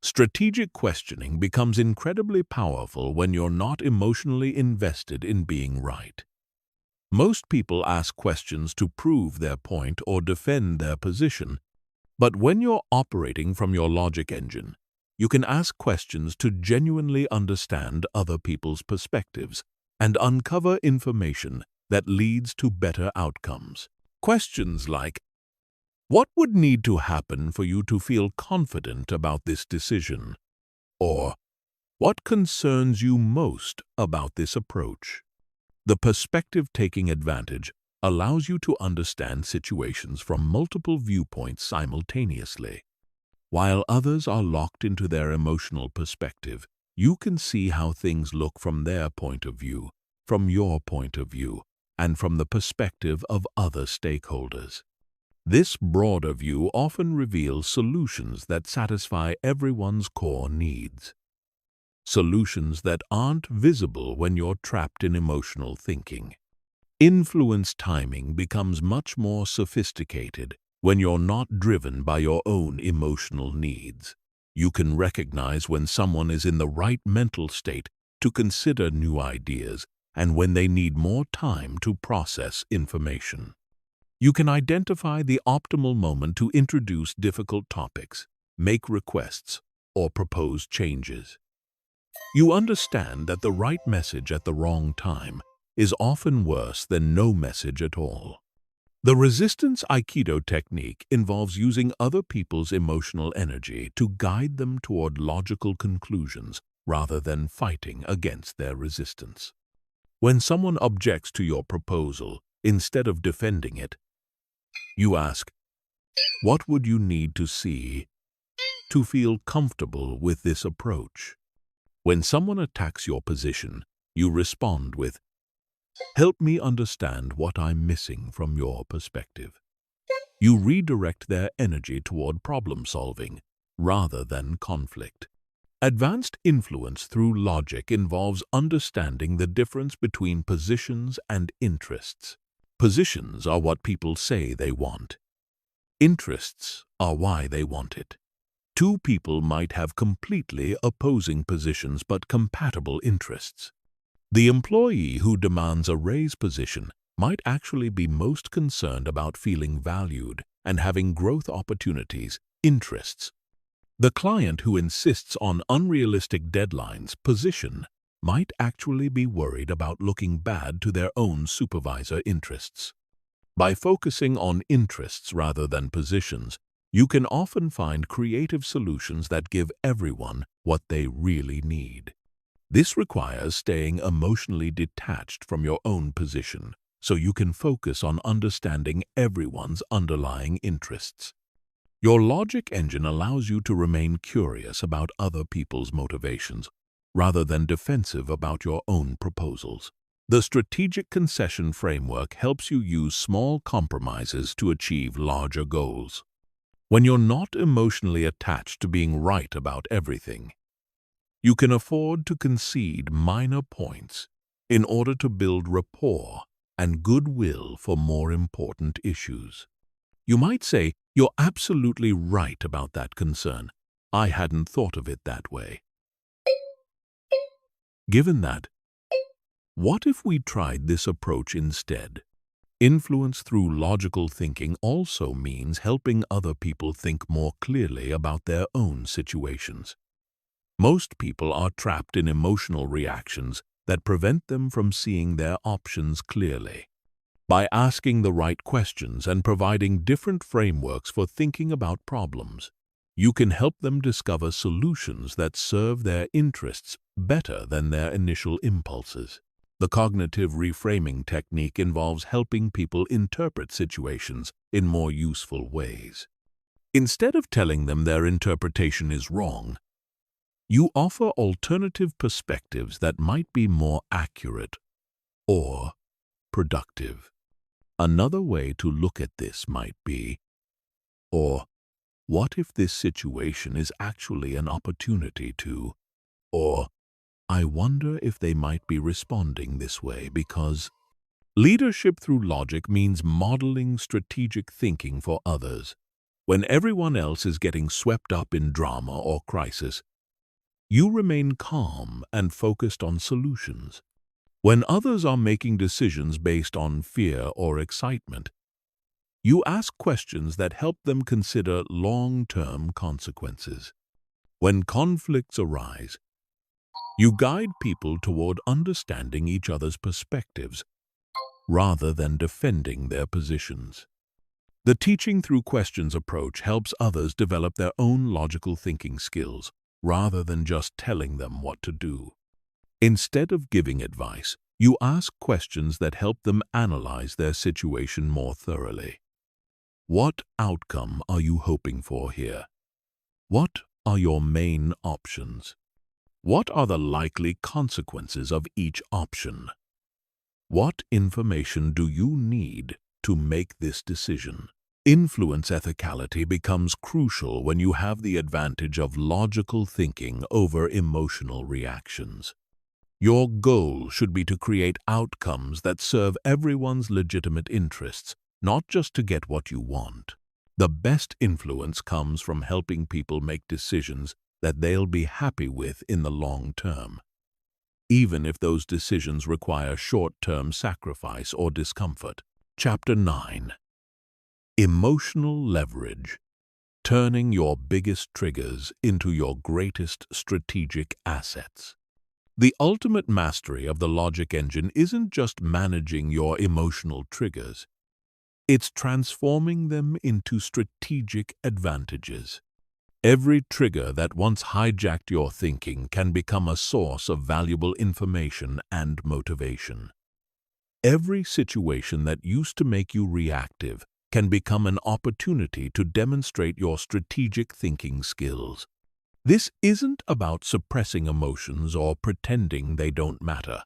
Strategic questioning becomes incredibly powerful when you're not emotionally invested in being right. Most people ask questions to prove their point or defend their position, but when you're operating from your logic engine, you can ask questions to genuinely understand other people's perspectives and uncover information that leads to better outcomes. Questions like, "What would need to happen for you to feel confident about this decision?" Or, "What concerns you most about this approach?" The perspective-taking advantage allows you to understand situations from multiple viewpoints simultaneously. While others are locked into their emotional perspective, you can see how things look from their point of view, from your point of view, and from the perspective of other stakeholders. This broader view often reveals solutions that satisfy everyone's core needs. Solutions that aren't visible when you're trapped in emotional thinking. Influence timing becomes much more sophisticated when you're not driven by your own emotional needs. You can recognize when someone is in the right mental state to consider new ideas and when they need more time to process information. You can identify the optimal moment to introduce difficult topics, make requests, or propose changes. You understand that the right message at the wrong time is often worse than no message at all. The resistance Aikido technique involves using other people's emotional energy to guide them toward logical conclusions rather than fighting against their resistance. When someone objects to your proposal, instead of defending it, you ask, "What would you need to see to feel comfortable with this approach?" When someone attacks your position, you respond with, "Help me understand what I'm missing from your perspective." You redirect their energy toward problem-solving rather than conflict. Advanced influence through logic involves understanding the difference between positions and interests. Positions are what people say they want. Interests are why they want it. Two people might have completely opposing positions but compatible interests. The employee who demands a raise position might actually be most concerned about feeling valued and having growth opportunities, interests. The client who insists on unrealistic deadlines, position, might actually be worried about looking bad to their own supervisor interests. By focusing on interests rather than positions, you can often find creative solutions that give everyone what they really need. This requires staying emotionally detached from your own position, so you can focus on understanding everyone's underlying interests. Your logic engine allows you to remain curious about other people's motivations, rather than defensive about your own proposals. The strategic concession framework helps you use small compromises to achieve larger goals. When you're not emotionally attached to being right about everything, you can afford to concede minor points in order to build rapport and goodwill for more important issues. You might say, "You're absolutely right about that concern. I hadn't thought of it that way." Given that, what if we tried this approach instead? Influence through logical thinking also means helping other people think more clearly about their own situations. Most people are trapped in emotional reactions that prevent them from seeing their options clearly. By asking the right questions and providing different frameworks for thinking about problems, you can help them discover solutions that serve their interests better than their initial impulses. The cognitive reframing technique involves helping people interpret situations in more useful ways. Instead of telling them their interpretation is wrong, you offer alternative perspectives that might be more accurate or productive. Another way to look at this might be, or what if this situation is actually an opportunity to, or I wonder if they might be responding this way because. Leadership through logic means modeling strategic thinking for others. When everyone else is getting swept up in drama or crisis, you remain calm and focused on solutions. When others are making decisions based on fear or excitement, you ask questions that help them consider long-term consequences. When conflicts arise, you guide people toward understanding each other's perspectives rather than defending their positions. The teaching through questions approach helps others develop their own logical thinking skills rather than just telling them what to do. Instead of giving advice, you ask questions that help them analyze their situation more thoroughly. What outcome are you hoping for here? What are your main options? What are the likely consequences of each option? What information do you need to make this decision? Influence ethicality becomes crucial when you have the advantage of logical thinking over emotional reactions. Your goal should be to create outcomes that serve everyone's legitimate interests, not just to get what you want. The best influence comes from helping people make decisions that they'll be happy with in the long term, even if those decisions require short-term sacrifice or discomfort. Chapter 9. Emotional Leverage. Turning your biggest triggers into your greatest strategic assets. The ultimate mastery of the logic engine isn't just managing your emotional triggers. It's transforming them into strategic advantages. Every trigger that once hijacked your thinking can become a source of valuable information and motivation. Every situation that used to make you reactive can become an opportunity to demonstrate your strategic thinking skills. This isn't about suppressing emotions or pretending they don't matter.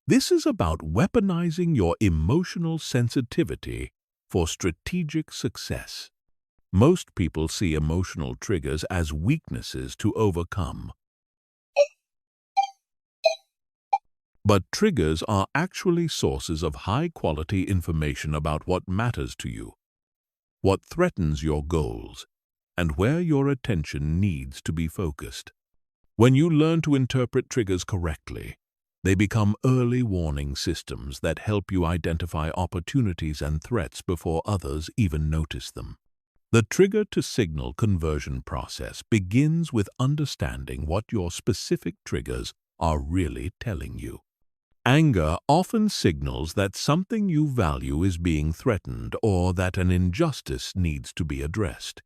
This is about weaponizing your emotional sensitivity for strategic success. Most people see emotional triggers as weaknesses to overcome. But triggers are actually sources of high-quality information about what matters to you, what threatens your goals, and where your attention needs to be focused. When you learn to interpret triggers correctly, they become early warning systems that help you identify opportunities and threats before others even notice them. The trigger-to-signal conversion process begins with understanding what your specific triggers are really telling you. Anger often signals that something you value is being threatened or that an injustice needs to be addressed.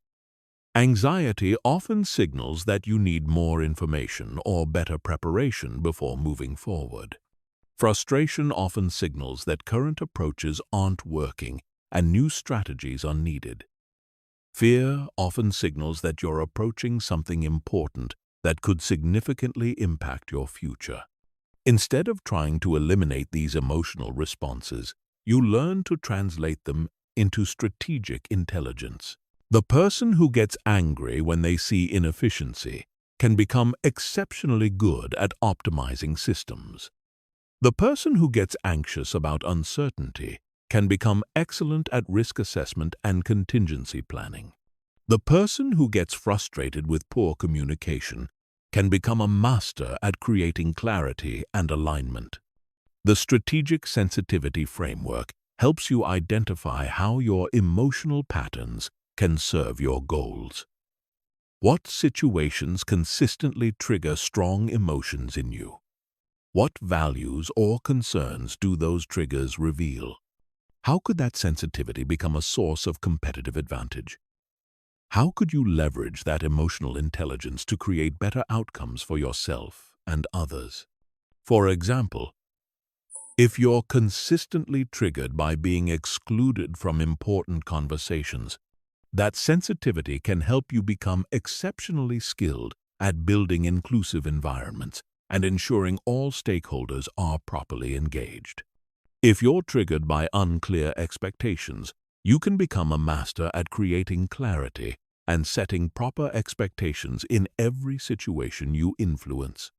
Anxiety often signals that you need more information or better preparation before moving forward. Frustration often signals that current approaches aren't working and new strategies are needed. Fear often signals that you're approaching something important that could significantly impact your future. Instead of trying to eliminate these emotional responses, you learn to translate them into strategic intelligence. The person who gets angry when they see inefficiency can become exceptionally good at optimizing systems. The person who gets anxious about uncertainty can become excellent at risk assessment and contingency planning. The person who gets frustrated with poor communication can become a master at creating clarity and alignment. The strategic sensitivity framework helps you identify how your emotional patterns can serve your goals. What situations consistently trigger strong emotions in you? What values or concerns do those triggers reveal? How could that sensitivity become a source of competitive advantage? How could you leverage that emotional intelligence to create better outcomes for yourself and others? For example, if you're consistently triggered by being excluded from important conversations, that sensitivity can help you become exceptionally skilled at building inclusive environments and ensuring all stakeholders are properly engaged. If you're triggered by unclear expectations, you can become a master at creating clarity and setting proper expectations in every situation you influence.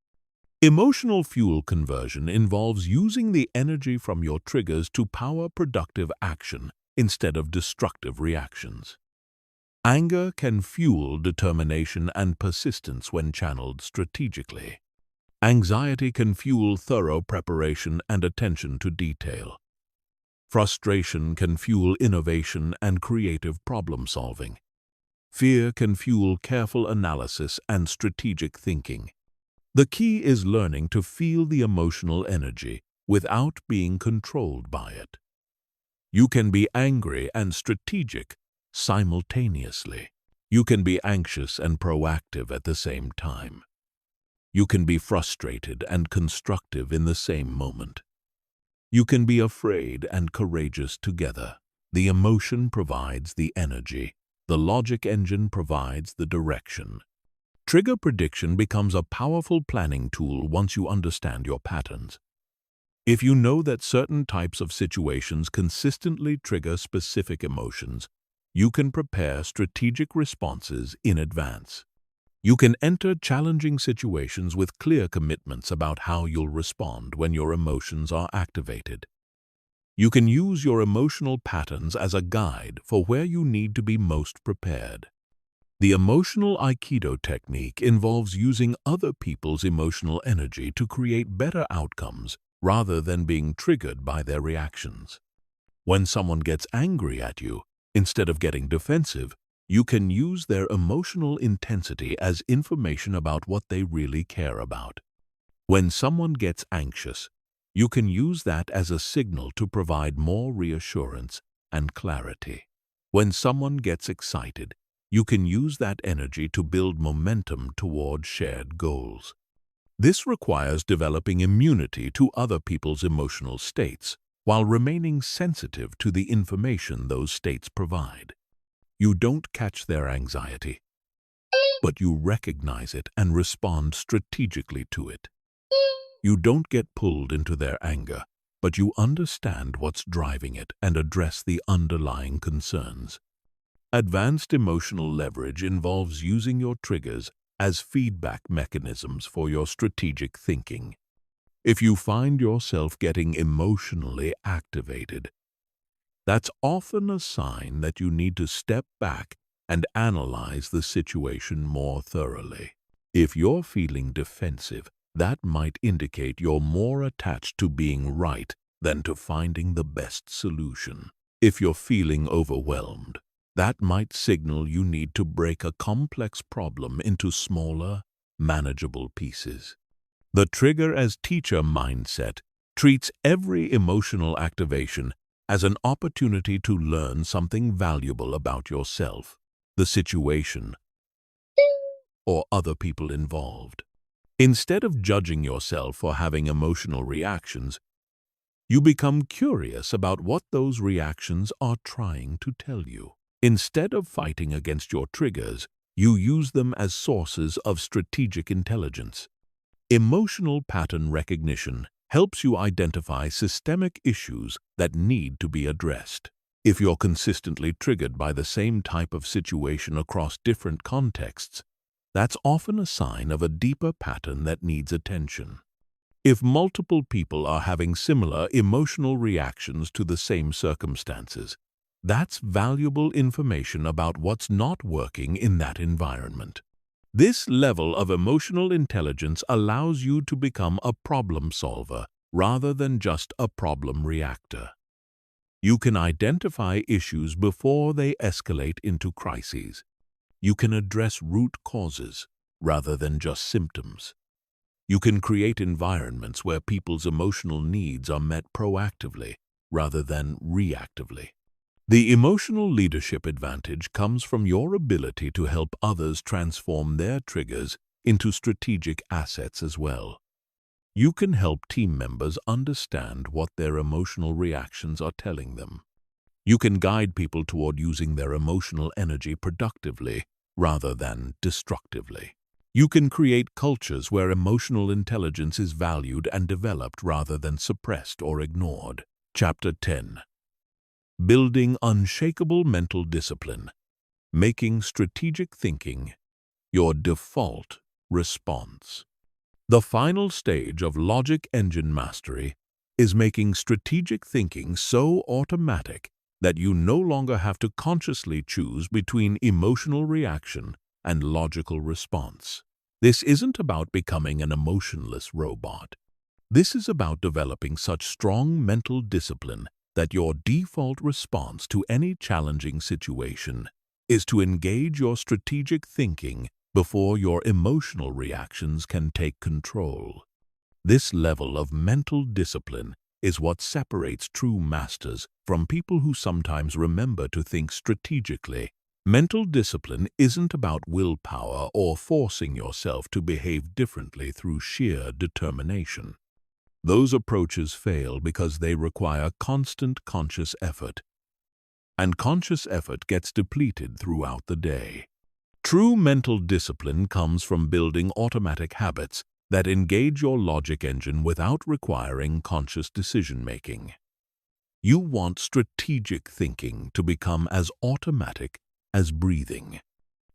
Emotional fuel conversion involves using the energy from your triggers to power productive action instead of destructive reactions. Anger can fuel determination and persistence when channeled strategically. Anxiety can fuel thorough preparation and attention to detail. Frustration can fuel innovation and creative problem-solving. Fear can fuel careful analysis and strategic thinking. The key is learning to feel the emotional energy without being controlled by it. You can be angry and strategic simultaneously. You can be anxious and proactive at the same time. You can be frustrated and constructive in the same moment. You can be afraid and courageous together. The emotion provides the energy. The logic engine provides the direction. Trigger prediction becomes a powerful planning tool once you understand your patterns. If you know that certain types of situations consistently trigger specific emotions, you can prepare strategic responses in advance. You can enter challenging situations with clear commitments about how you'll respond when your emotions are activated. You can use your emotional patterns as a guide for where you need to be most prepared. The emotional Aikido technique involves using other people's emotional energy to create better outcomes rather than being triggered by their reactions. When someone gets angry at you, instead of getting defensive, you can use their emotional intensity as information about what they really care about. When someone gets anxious, you can use that as a signal to provide more reassurance and clarity. When someone gets excited, you can use that energy to build momentum toward shared goals. This requires developing immunity to other people's emotional states while remaining sensitive to the information those states provide. You don't catch their anxiety, but you recognize it and respond strategically to it. You don't get pulled into their anger, but you understand what's driving it and address the underlying concerns. Advanced emotional leverage involves using your triggers as feedback mechanisms for your strategic thinking. If you find yourself getting emotionally activated, that's often a sign that you need to step back and analyze the situation more thoroughly. If you're feeling defensive, that might indicate you're more attached to being right than to finding the best solution. If you're feeling overwhelmed, that might signal you need to break a complex problem into smaller, manageable pieces. The trigger as teacher mindset treats every emotional activation as an opportunity to learn something valuable about yourself, the situation, or other people involved. Instead of judging yourself for having emotional reactions, you become curious about what those reactions are trying to tell you. Instead of fighting against your triggers, you use them as sources of strategic intelligence. Emotional pattern recognition helps you identify systemic issues that need to be addressed. If you're consistently triggered by the same type of situation across different contexts, that's often a sign of a deeper pattern that needs attention. If multiple people are having similar emotional reactions to the same circumstances, that's valuable information about what's not working in that environment. This level of emotional intelligence allows you to become a problem solver rather than just a problem reactor. You can identify issues before they escalate into crises. You can address root causes rather than just symptoms. You can create environments where people's emotional needs are met proactively rather than reactively. The emotional leadership advantage comes from your ability to help others transform their triggers into strategic assets as well. You can help team members understand what their emotional reactions are telling them. You can guide people toward using their emotional energy productively rather than destructively. You can create cultures where emotional intelligence is valued and developed rather than suppressed or ignored. Chapter 10. Building unshakable mental discipline, making strategic thinking your default response. The final stage of logic engine mastery is making strategic thinking so automatic that you no longer have to consciously choose between emotional reaction and logical response. This isn't about becoming an emotionless robot. This is about developing such strong mental discipline that your default response to any challenging situation is to engage your strategic thinking before your emotional reactions can take control. This level of mental discipline is what separates true masters from people who sometimes remember to think strategically. Mental discipline isn't about willpower or forcing yourself to behave differently through sheer determination. Those approaches fail because they require constant conscious effort, and conscious effort gets depleted throughout the day. True mental discipline comes from building automatic habits that engage your logic engine without requiring conscious decision-making. You want strategic thinking to become as automatic as breathing.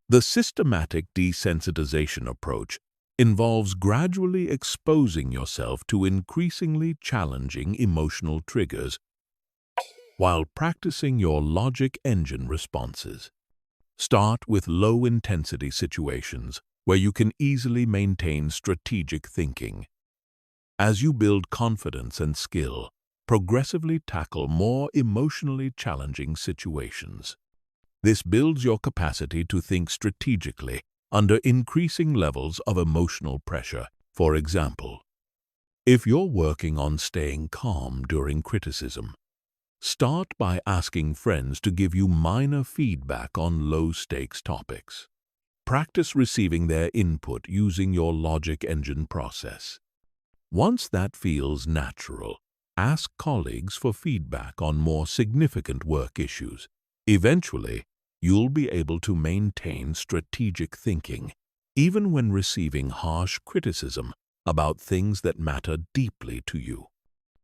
The systematic desensitization approach involves gradually exposing yourself to increasingly challenging emotional triggers while practicing your logic engine responses. Start with low-intensity situations where you can easily maintain strategic thinking. As you build confidence and skill, progressively tackle more emotionally challenging situations. This builds your capacity to think strategically under increasing levels of emotional pressure. For example, if you're working on staying calm during criticism, start by asking friends to give you minor feedback on low-stakes topics. Practice receiving their input using your logic engine process. Once that feels natural, ask colleagues for feedback on more significant work issues. Eventually, you'll be able to maintain strategic thinking, even when receiving harsh criticism about things that matter deeply to you.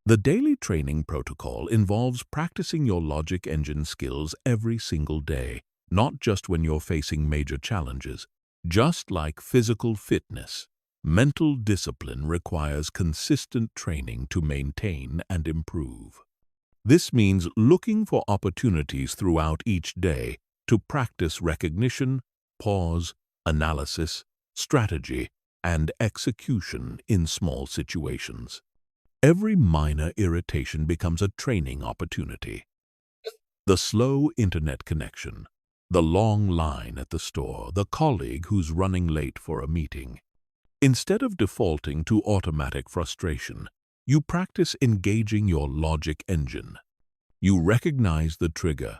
The daily training protocol involves practicing your logic engine skills every single day, not just when you're facing major challenges. Just like physical fitness, mental discipline requires consistent training to maintain and improve. This means looking for opportunities throughout each day to practice recognition, pause, analysis, strategy, and execution in small situations. Every minor irritation becomes a training opportunity. The slow internet connection, the long line at the store, the colleague who's running late for a meeting. Instead of defaulting to automatic frustration, you practice engaging your logic engine. You recognize the trigger,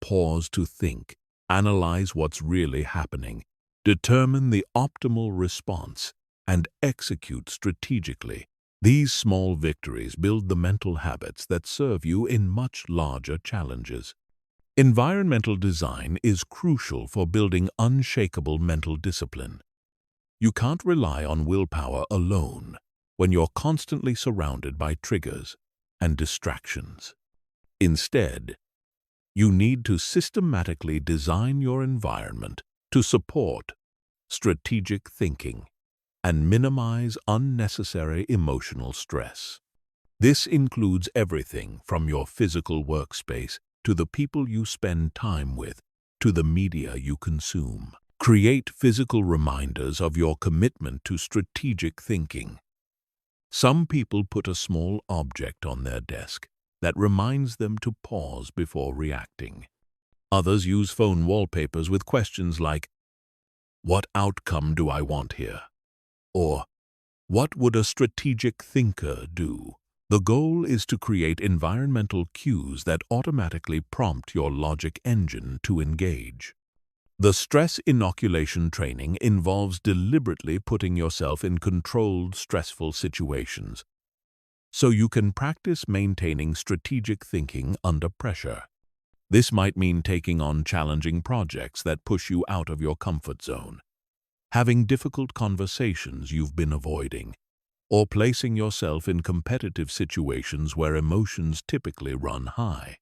pause to think, analyze what's really happening, determine the optimal response, and execute strategically. These small victories build the mental habits that serve you in much larger challenges. Environmental design is crucial for building unshakable mental discipline. You can't rely on willpower alone when you're constantly surrounded by triggers and distractions. Instead, you need to systematically design your environment to support strategic thinking and minimize unnecessary emotional stress. This includes everything from your physical workspace to the people you spend time with, to the media you consume. Create physical reminders of your commitment to strategic thinking. Some people put a small object on their desk that reminds them to pause before reacting. Others use phone wallpapers with questions like, "What outcome do I want here?" Or, "What would a strategic thinker do?" The goal is to create environmental cues that automatically prompt your logic engine to engage. The stress inoculation training involves deliberately putting yourself in controlled, stressful situations, so you can practice maintaining strategic thinking under pressure. This might mean taking on challenging projects that push you out of your comfort zone, having difficult conversations you've been avoiding, or placing yourself in competitive situations where emotions typically run high.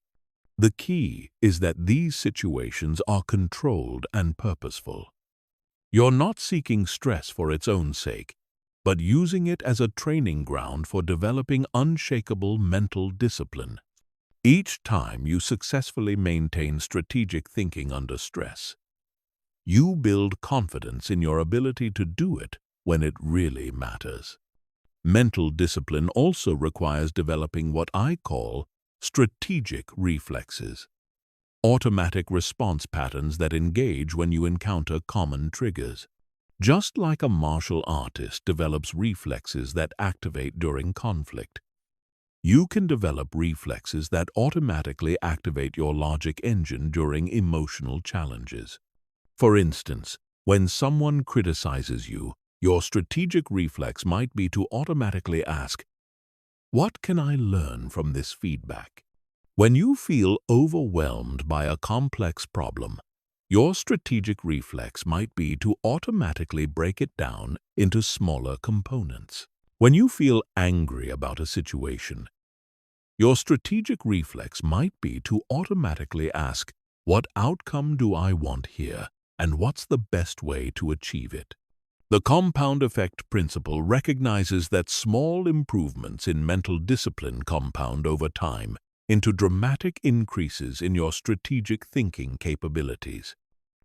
The key is that these situations are controlled and purposeful. You're not seeking stress for its own sake, but using it as a training ground for developing unshakable mental discipline. Each time you successfully maintain strategic thinking under stress, you build confidence in your ability to do it when it really matters. Mental discipline also requires developing what I call strategic reflexes, automatic response patterns that engage when you encounter common triggers. Just like a martial artist develops reflexes that activate during conflict, you can develop reflexes that automatically activate your logic engine during emotional challenges. For instance, when someone criticizes you, your strategic reflex might be to automatically ask, "What can I learn from this feedback?" When you feel overwhelmed by a complex problem, your strategic reflex might be to automatically break it down into smaller components. When you feel angry about a situation, your strategic reflex might be to automatically ask, "What outcome do I want here, and what's the best way to achieve it?" The compound effect principle recognizes that small improvements in mental discipline compound over time into dramatic increases in your strategic thinking capabilities.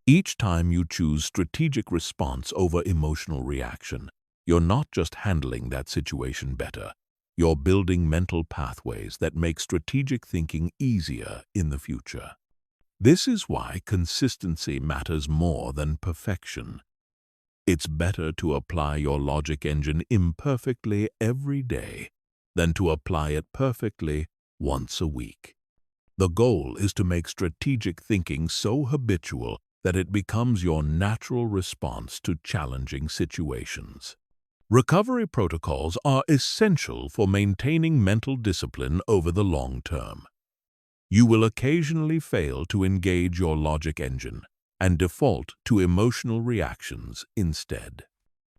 Each time you choose strategic response over emotional reaction, you're not just handling that situation better, you're building mental pathways that make strategic thinking easier in the future. This is why consistency matters more than perfection. It's better to apply your logic engine imperfectly every day than to apply it perfectly once a week. The goal is to make strategic thinking so habitual that it becomes your natural response to challenging situations. Recovery protocols are essential for maintaining mental discipline over the long term. You will occasionally fail to engage your logic engine and default to emotional reactions instead.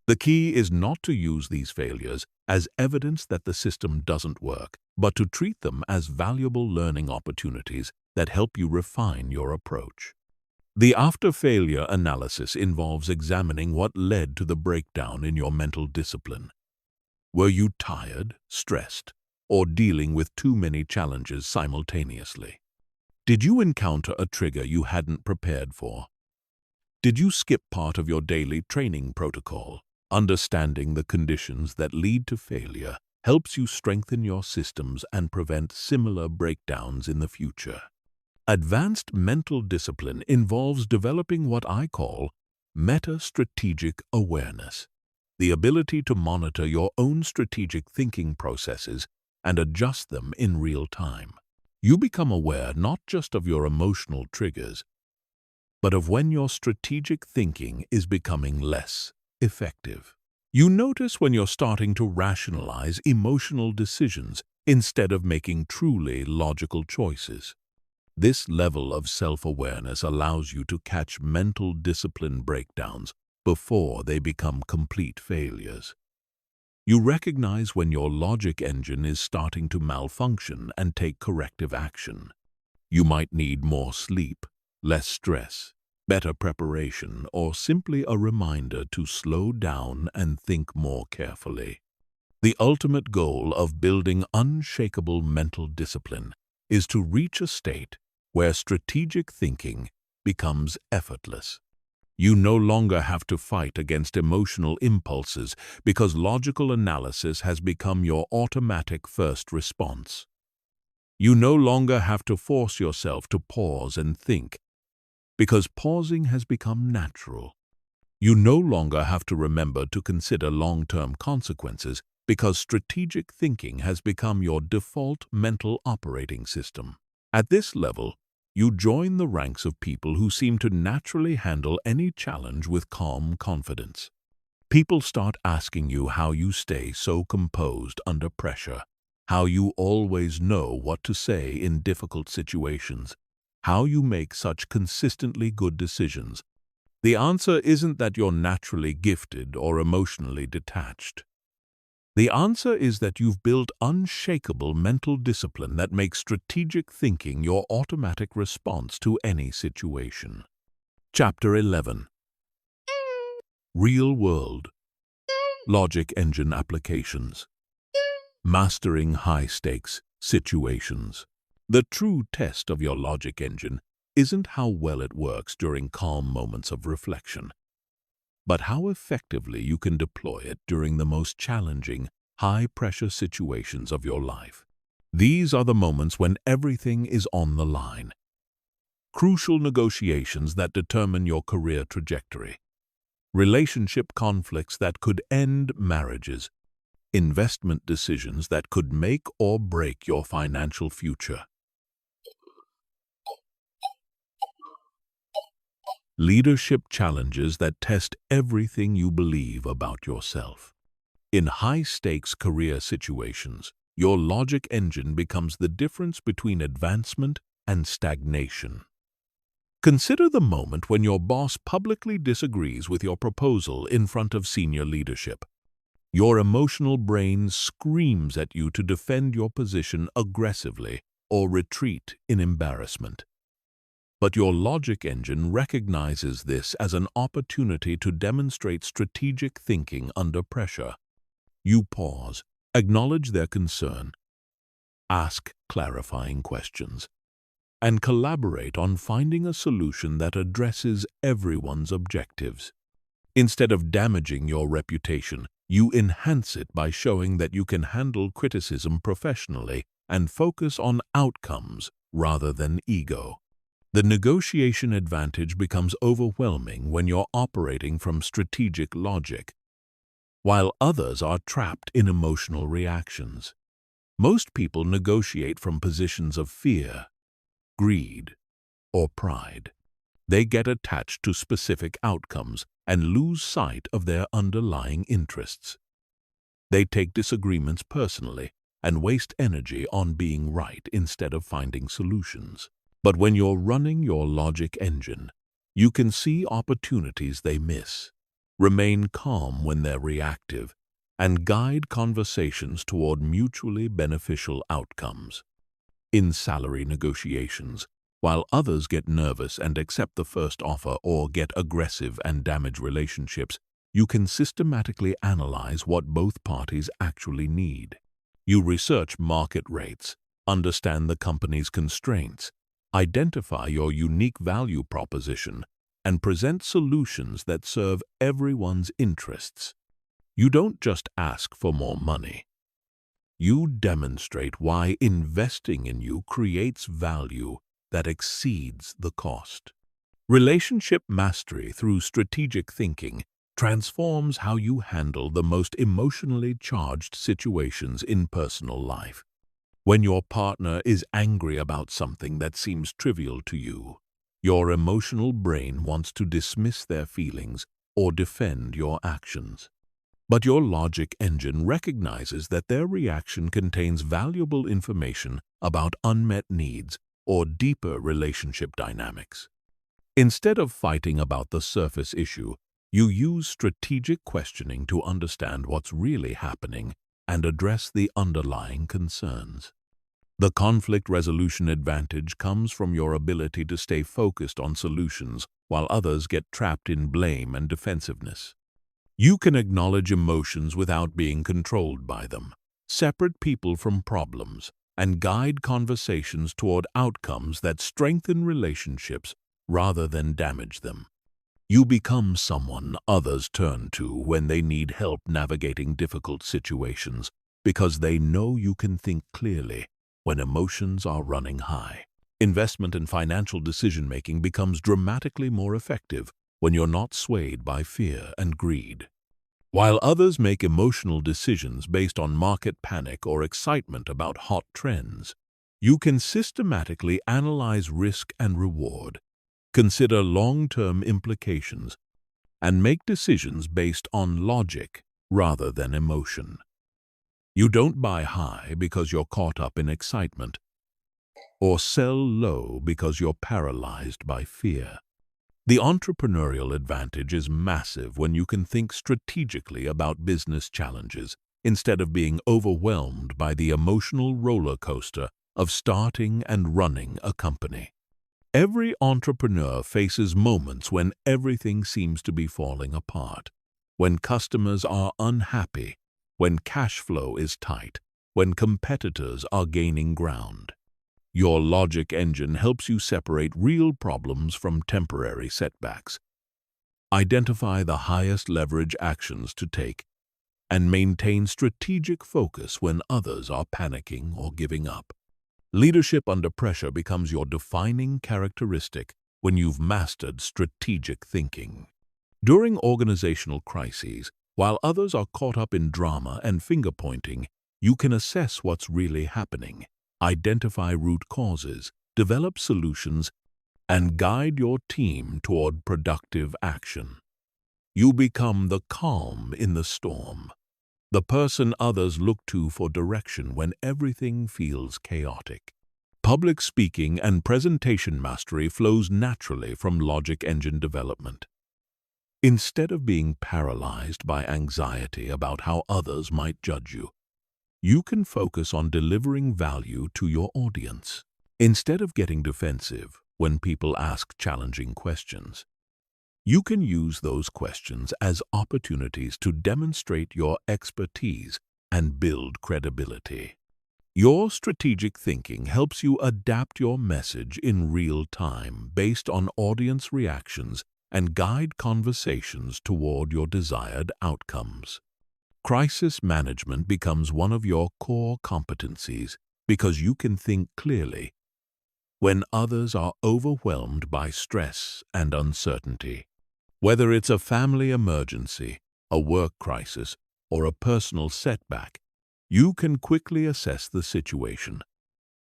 The key is not to use these failures as evidence that the system doesn't work, but to treat them as valuable learning opportunities that help you refine your approach. The after-failure analysis involves examining what led to the breakdown in your mental discipline. Were you tired, stressed, or dealing with too many challenges simultaneously? Did you encounter a trigger you hadn't prepared for? Did you skip part of your daily training protocol? Understanding the conditions that lead to failure helps you strengthen your systems and prevent similar breakdowns in the future. Advanced mental discipline involves developing what I call meta-strategic awareness. the ability to monitor your own strategic thinking processes and adjust them in real time. You become aware not just of your emotional triggers, but of when your strategic thinking is becoming less effective. You notice when you're starting to rationalize emotional decisions instead of making truly logical choices. This level of self-awareness allows you to catch mental discipline breakdowns before they become complete failures. You recognize when your logic engine is starting to malfunction and take corrective action. You might need more sleep, less stress, better preparation, or simply a reminder to slow down and think more carefully. The ultimate goal of building unshakable mental discipline is to reach a state where strategic thinking becomes effortless. You no longer have to fight against emotional impulses because logical analysis has become your automatic first response. You no longer have to force yourself to pause and think because pausing has become natural. You no longer have to remember to consider long-term consequences because strategic thinking has become your default mental operating system. At this level, you join the ranks of people who seem to naturally handle any challenge with calm confidence. People start asking you how you stay so composed under pressure, how you always know what to say in difficult situations, how you make such consistently good decisions. The answer isn't that you're naturally gifted or emotionally detached. The answer is that you've built unshakable mental discipline that makes strategic thinking your automatic response to any situation. Chapter 11. Real-world logic engine applications. Mastering high-stakes situations. The true test of your logic engine isn't how well it works during calm moments of reflection, but how effectively you can deploy it during the most challenging, high-pressure situations of your life. These are the moments when everything is on the line. Crucial negotiations that determine your career trajectory. Relationship conflicts that could end marriages. Investment decisions that could make or break your financial future. Leadership challenges that test everything you believe about yourself. In high-stakes career situations, your logic engine becomes the difference between advancement and stagnation. Consider the moment when your boss publicly disagrees with your proposal in front of senior leadership. Your emotional brain screams at you to defend your position aggressively or retreat in embarrassment. But your logic engine recognizes this as an opportunity to demonstrate strategic thinking under pressure. You pause, acknowledge their concern, ask clarifying questions, and collaborate on finding a solution that addresses everyone's objectives. Instead of damaging your reputation, you enhance it by showing that you can handle criticism professionally and focus on outcomes rather than ego. The negotiation advantage becomes overwhelming when you're operating from strategic logic, while others are trapped in emotional reactions. Most people negotiate from positions of fear, greed, or pride. They get attached to specific outcomes and lose sight of their underlying interests. They take disagreements personally and waste energy on being right instead of finding solutions. But when you're running your logic engine, you can see opportunities they miss, remain calm when they're reactive, and guide conversations toward mutually beneficial outcomes. In salary negotiations, while others get nervous and accept the first offer or get aggressive and damage relationships, you can systematically analyze what both parties actually need. You research market rates, understand the company's constraints, identify your unique value proposition, and present solutions that serve everyone's interests. You don't just ask for more money. You demonstrate why investing in you creates value that exceeds the cost. Relationship mastery through strategic thinking transforms how you handle the most emotionally charged situations in personal life. When your partner is angry about something that seems trivial to you, your emotional brain wants to dismiss their feelings or defend your actions. But your logic engine recognizes that their reaction contains valuable information about unmet needs or deeper relationship dynamics. Instead of fighting about the surface issue, you use strategic questioning to understand what's really happening and address the underlying concerns. The conflict resolution advantage comes from your ability to stay focused on solutions while others get trapped in blame and defensiveness. You can acknowledge emotions without being controlled by them, separate people from problems, and guide conversations toward outcomes that strengthen relationships rather than damage them. You become someone others turn to when they need help navigating difficult situations because they know you can think clearly when emotions are running high. Investment and financial decision-making becomes dramatically more effective when you're not swayed by fear and greed. While others make emotional decisions based on market panic or excitement about hot trends, you can systematically analyze risk and reward, consider long-term implications, and make decisions based on logic rather than emotion. You don't buy high because you're caught up in excitement, or sell low because you're paralyzed by fear. The entrepreneurial advantage is massive when you can think strategically about business challenges instead of being overwhelmed by the emotional roller coaster of starting and running a company. Every entrepreneur faces moments when everything seems to be falling apart, when customers are unhappy, when cash flow is tight, when competitors are gaining ground. Your logic engine helps you separate real problems from temporary setbacks, identify the highest leverage actions to take, and maintain strategic focus when others are panicking or giving up. Leadership under pressure becomes your defining characteristic when you've mastered strategic thinking. During organizational crises, while others are caught up in drama and finger-pointing, you can assess what's really happening, identify root causes, develop solutions, and guide your team toward productive action. You become the calm in the storm, the person others look to for direction when everything feels chaotic. Public speaking and presentation mastery flows naturally from logic engine development. Instead of being paralyzed by anxiety about how others might judge you, you can focus on delivering value to your audience. Instead of getting defensive when people ask challenging questions, you can use those questions as opportunities to demonstrate your expertise and build credibility. Your strategic thinking helps you adapt your message in real time based on audience reactions and guide conversations toward your desired outcomes. Crisis management becomes one of your core competencies because you can think clearly when others are overwhelmed by stress and uncertainty. Whether it's a family emergency, a work crisis, or a personal setback, you can quickly assess the situation,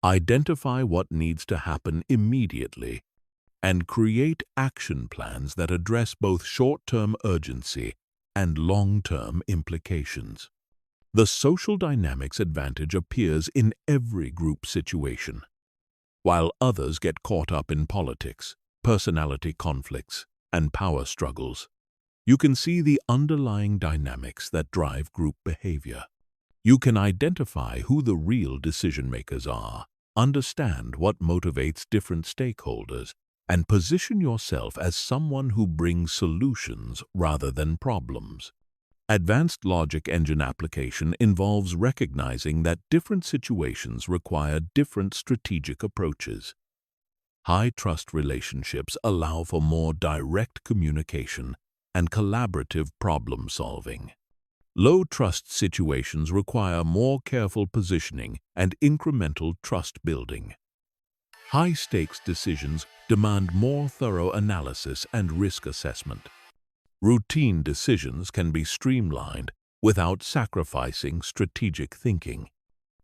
identify what needs to happen immediately, and create action plans that address both short-term urgency and long-term implications. The social dynamics advantage appears in every group situation. While others get caught up in politics, personality conflicts, and power struggles, you can see the underlying dynamics that drive group behavior. You can identify who the real decision-makers are, understand what motivates different stakeholders, and position yourself as someone who brings solutions rather than problems. Advanced logic engine application involves recognizing that different situations require different strategic approaches. High-trust relationships allow for more direct communication and collaborative problem-solving. Low-trust situations require more careful positioning and incremental trust building. High-stakes decisions demand more thorough analysis and risk assessment. Routine decisions can be streamlined without sacrificing strategic thinking.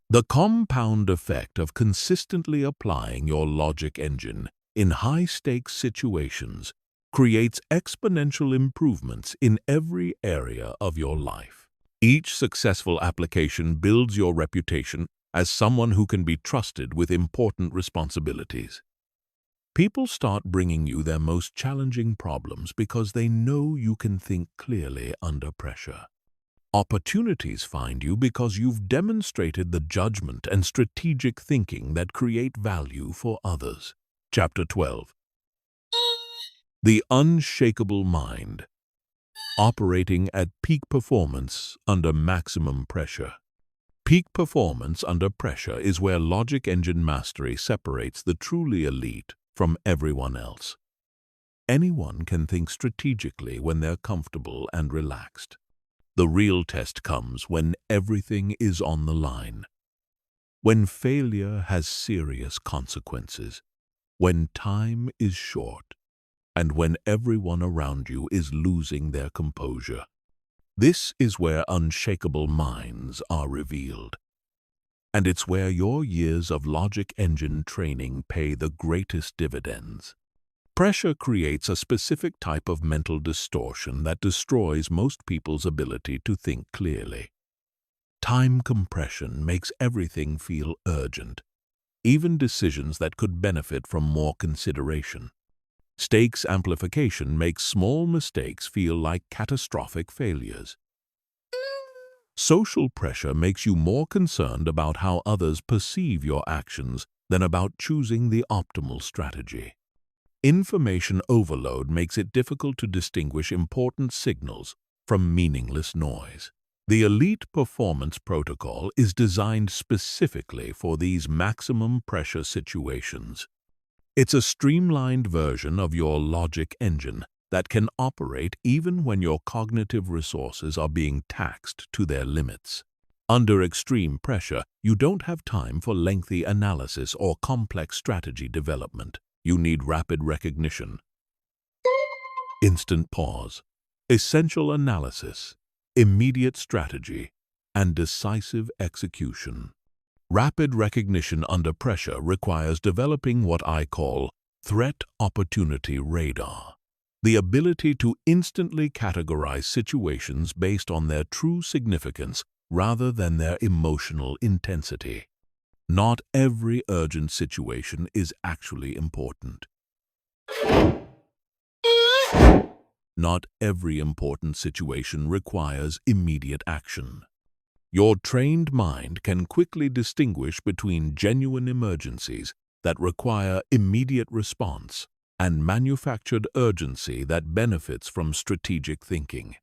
The compound effect of consistently applying your logic engine in high-stakes situations creates exponential improvements in every area of your life. Each successful application builds your reputation as someone who can be trusted with important responsibilities. People start bringing you their most challenging problems because they know you can think clearly under pressure. Opportunities find you because you've demonstrated the judgment and strategic thinking that create value for others. Chapter 12. The unshakable mind. Operating at peak performance under maximum pressure. Peak performance under pressure is where logic engine mastery separates the truly elite from everyone else. Anyone can think strategically when they're comfortable and relaxed. The real test comes when everything is on the line. When failure has serious consequences, when time is short, and when everyone around you is losing their composure. This is where unshakable minds are revealed. And it's where your years of logic engine training pay the greatest dividends. Pressure creates a specific type of mental distortion that destroys most people's ability to think clearly. Time compression makes everything feel urgent, even decisions that could benefit from more consideration. Stakes amplification makes small mistakes feel like catastrophic failures. Social pressure makes you more concerned about how others perceive your actions than about choosing the optimal strategy. Information overload makes it difficult to distinguish important signals from meaningless noise. The Elite Performance Protocol is designed specifically for these maximum pressure situations. It's a streamlined version of your logic engine that can operate even when your cognitive resources are being taxed to their limits. Under extreme pressure, you don't have time for lengthy analysis or complex strategy development. You need rapid recognition, instant pause, essential analysis, immediate strategy, and decisive execution. Rapid recognition under pressure requires developing what I call threat opportunity radar, the ability to instantly categorize situations based on their true significance rather than their emotional intensity. Not every urgent situation is actually important. Not every important situation requires immediate action. Your trained mind can quickly distinguish between genuine emergencies that require immediate response and manufactured urgency that benefits from strategic thinking.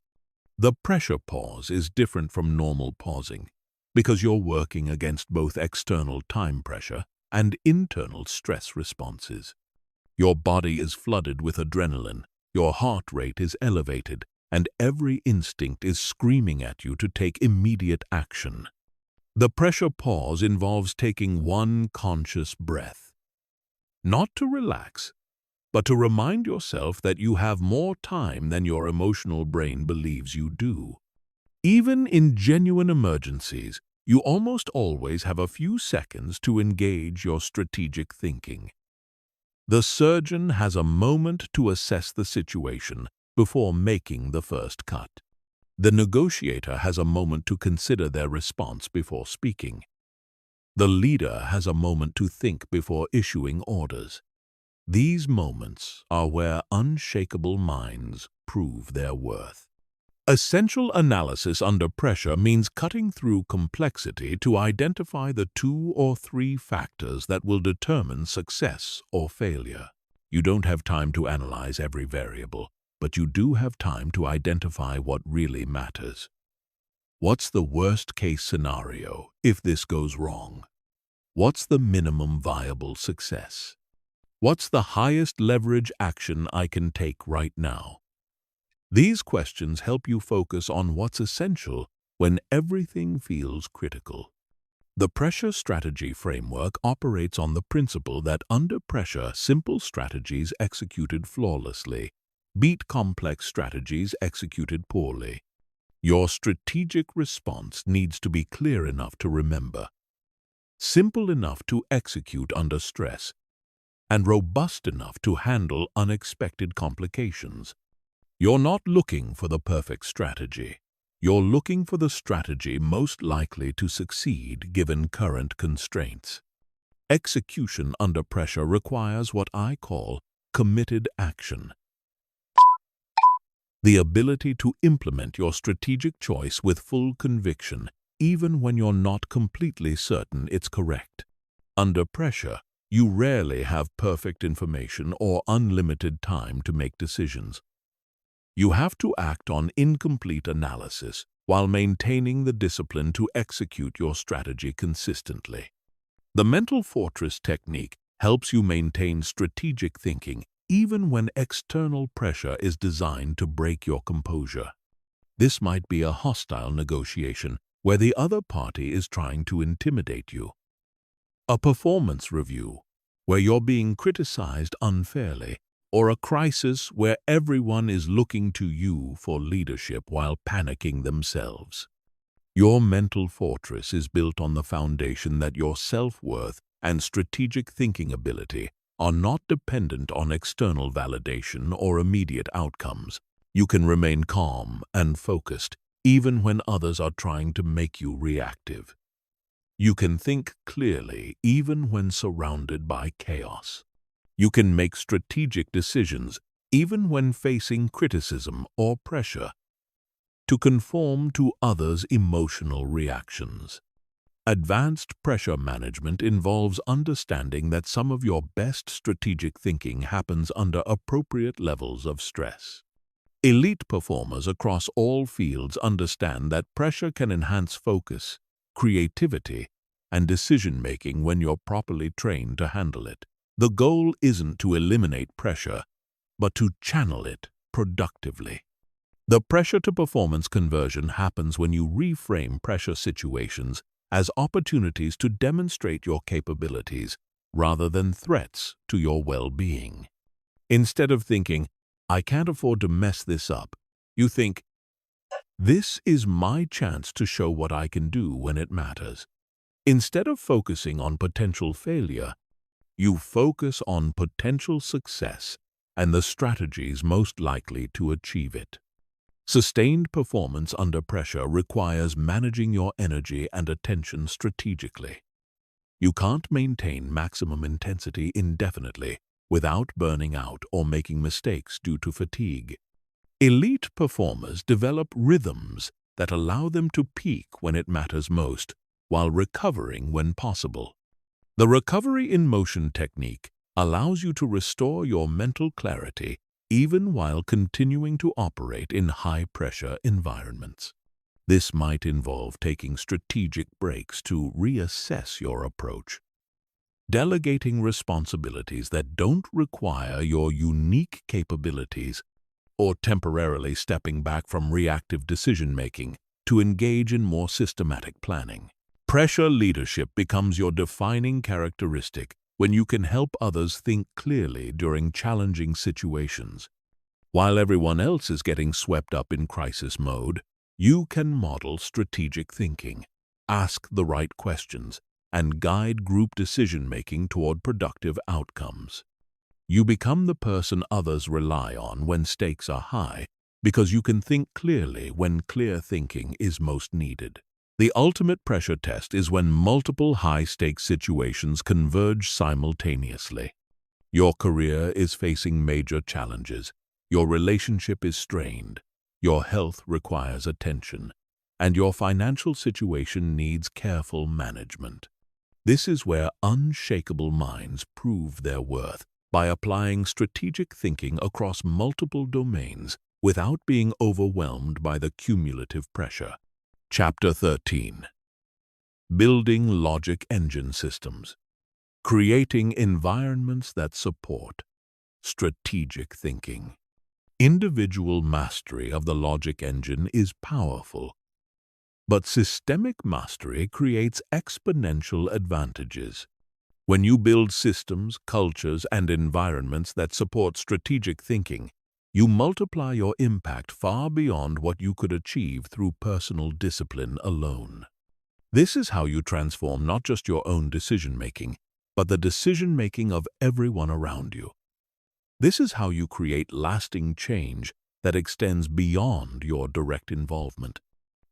The pressure pause is different from normal pausing because you're working against both external time pressure and internal stress responses. Your body is flooded with adrenaline, your heart rate is elevated, and every instinct is screaming at you to take immediate action. The pressure pause involves taking one conscious breath. Not to relax, but to remind yourself that you have more time than your emotional brain believes you do. Even in genuine emergencies, you almost always have a few seconds to engage your strategic thinking. The surgeon has a moment to assess the situation before making the first cut. The negotiator has a moment to consider their response before speaking. The leader has a moment to think before issuing orders. These moments are where unshakable minds prove their worth. Essential analysis under pressure means cutting through complexity to identify the 2 or 3 factors that will determine success or failure. You don't have time to analyze every variable, but you do have time to identify what really matters. What's the worst-case scenario if this goes wrong? What's the minimum viable success? What's the highest leverage action I can take right now? These questions help you focus on what's essential when everything feels critical. The pressure strategy framework operates on the principle that under pressure, simple strategies executed flawlessly beat complex strategies executed poorly. Your strategic response needs to be clear enough to remember, simple enough to execute under stress, and robust enough to handle unexpected complications. You're not looking for the perfect strategy. You're looking for the strategy most likely to succeed given current constraints. Execution under pressure requires what I call committed action. The ability to implement your strategic choice with full conviction, even when you're not completely certain it's correct. Under pressure, you rarely have perfect information or unlimited time to make decisions. You have to act on incomplete analysis while maintaining the discipline to execute your strategy consistently. The mental fortress technique helps you maintain strategic thinking even when external pressure is designed to break your composure. This might be a hostile negotiation where the other party is trying to intimidate you. A performance review where you're being criticized unfairly, or a crisis where everyone is looking to you for leadership while panicking themselves. Your mental fortress is built on the foundation that your self-worth and strategic thinking ability are not dependent on external validation or immediate outcomes. You can remain calm and focused even when others are trying to make you reactive. You can think clearly even when surrounded by chaos. You can make strategic decisions even when facing criticism or pressure to conform to others' emotional reactions. Advanced pressure management involves understanding that some of your best strategic thinking happens under appropriate levels of stress. Elite performers across all fields understand that pressure can enhance focus, creativity, and decision-making when you're properly trained to handle it. The goal isn't to eliminate pressure, but to channel it productively. The pressure-to-performance conversion happens when you reframe pressure situations as opportunities to demonstrate your capabilities rather than threats to your well-being. Instead of thinking, "I can't afford to mess this up," you think, "This is my chance to show what I can do when it matters." Instead of focusing on potential failure, you focus on potential success and the strategies most likely to achieve it. Sustained performance under pressure requires managing your energy and attention strategically. You can't maintain maximum intensity indefinitely without burning out or making mistakes due to fatigue. Elite performers develop rhythms that allow them to peak when it matters most, while recovering when possible. The recovery in motion technique allows you to restore your mental clarity even while continuing to operate in high-pressure environments. This might involve taking strategic breaks to reassess your approach, delegating responsibilities that don't require your unique capabilities, or temporarily stepping back from reactive decision-making to engage in more systematic planning. Pressure leadership becomes your defining characteristic when you can help others think clearly during challenging situations. While everyone else is getting swept up in crisis mode, you can model strategic thinking, ask the right questions, and guide group decision-making toward productive outcomes. You become the person others rely on when stakes are high because you can think clearly when clear thinking is most needed. The ultimate pressure test is when multiple high-stakes situations converge simultaneously. Your career is facing major challenges, your relationship is strained, your health requires attention, and your financial situation needs careful management. This is where unshakable minds prove their worth by applying strategic thinking across multiple domains without being overwhelmed by the cumulative pressure. Chapter 13. Building Logic Engine Systems. Creating environments that support strategic thinking. Individual mastery of the logic engine is powerful, but systemic mastery creates exponential advantages. When you build systems, cultures, and environments that support strategic thinking, You multiply your impact far beyond what you could achieve through personal discipline alone. This is how you transform not just your own decision-making, but the decision-making of everyone around you. This is how you create lasting change that extends beyond your direct involvement.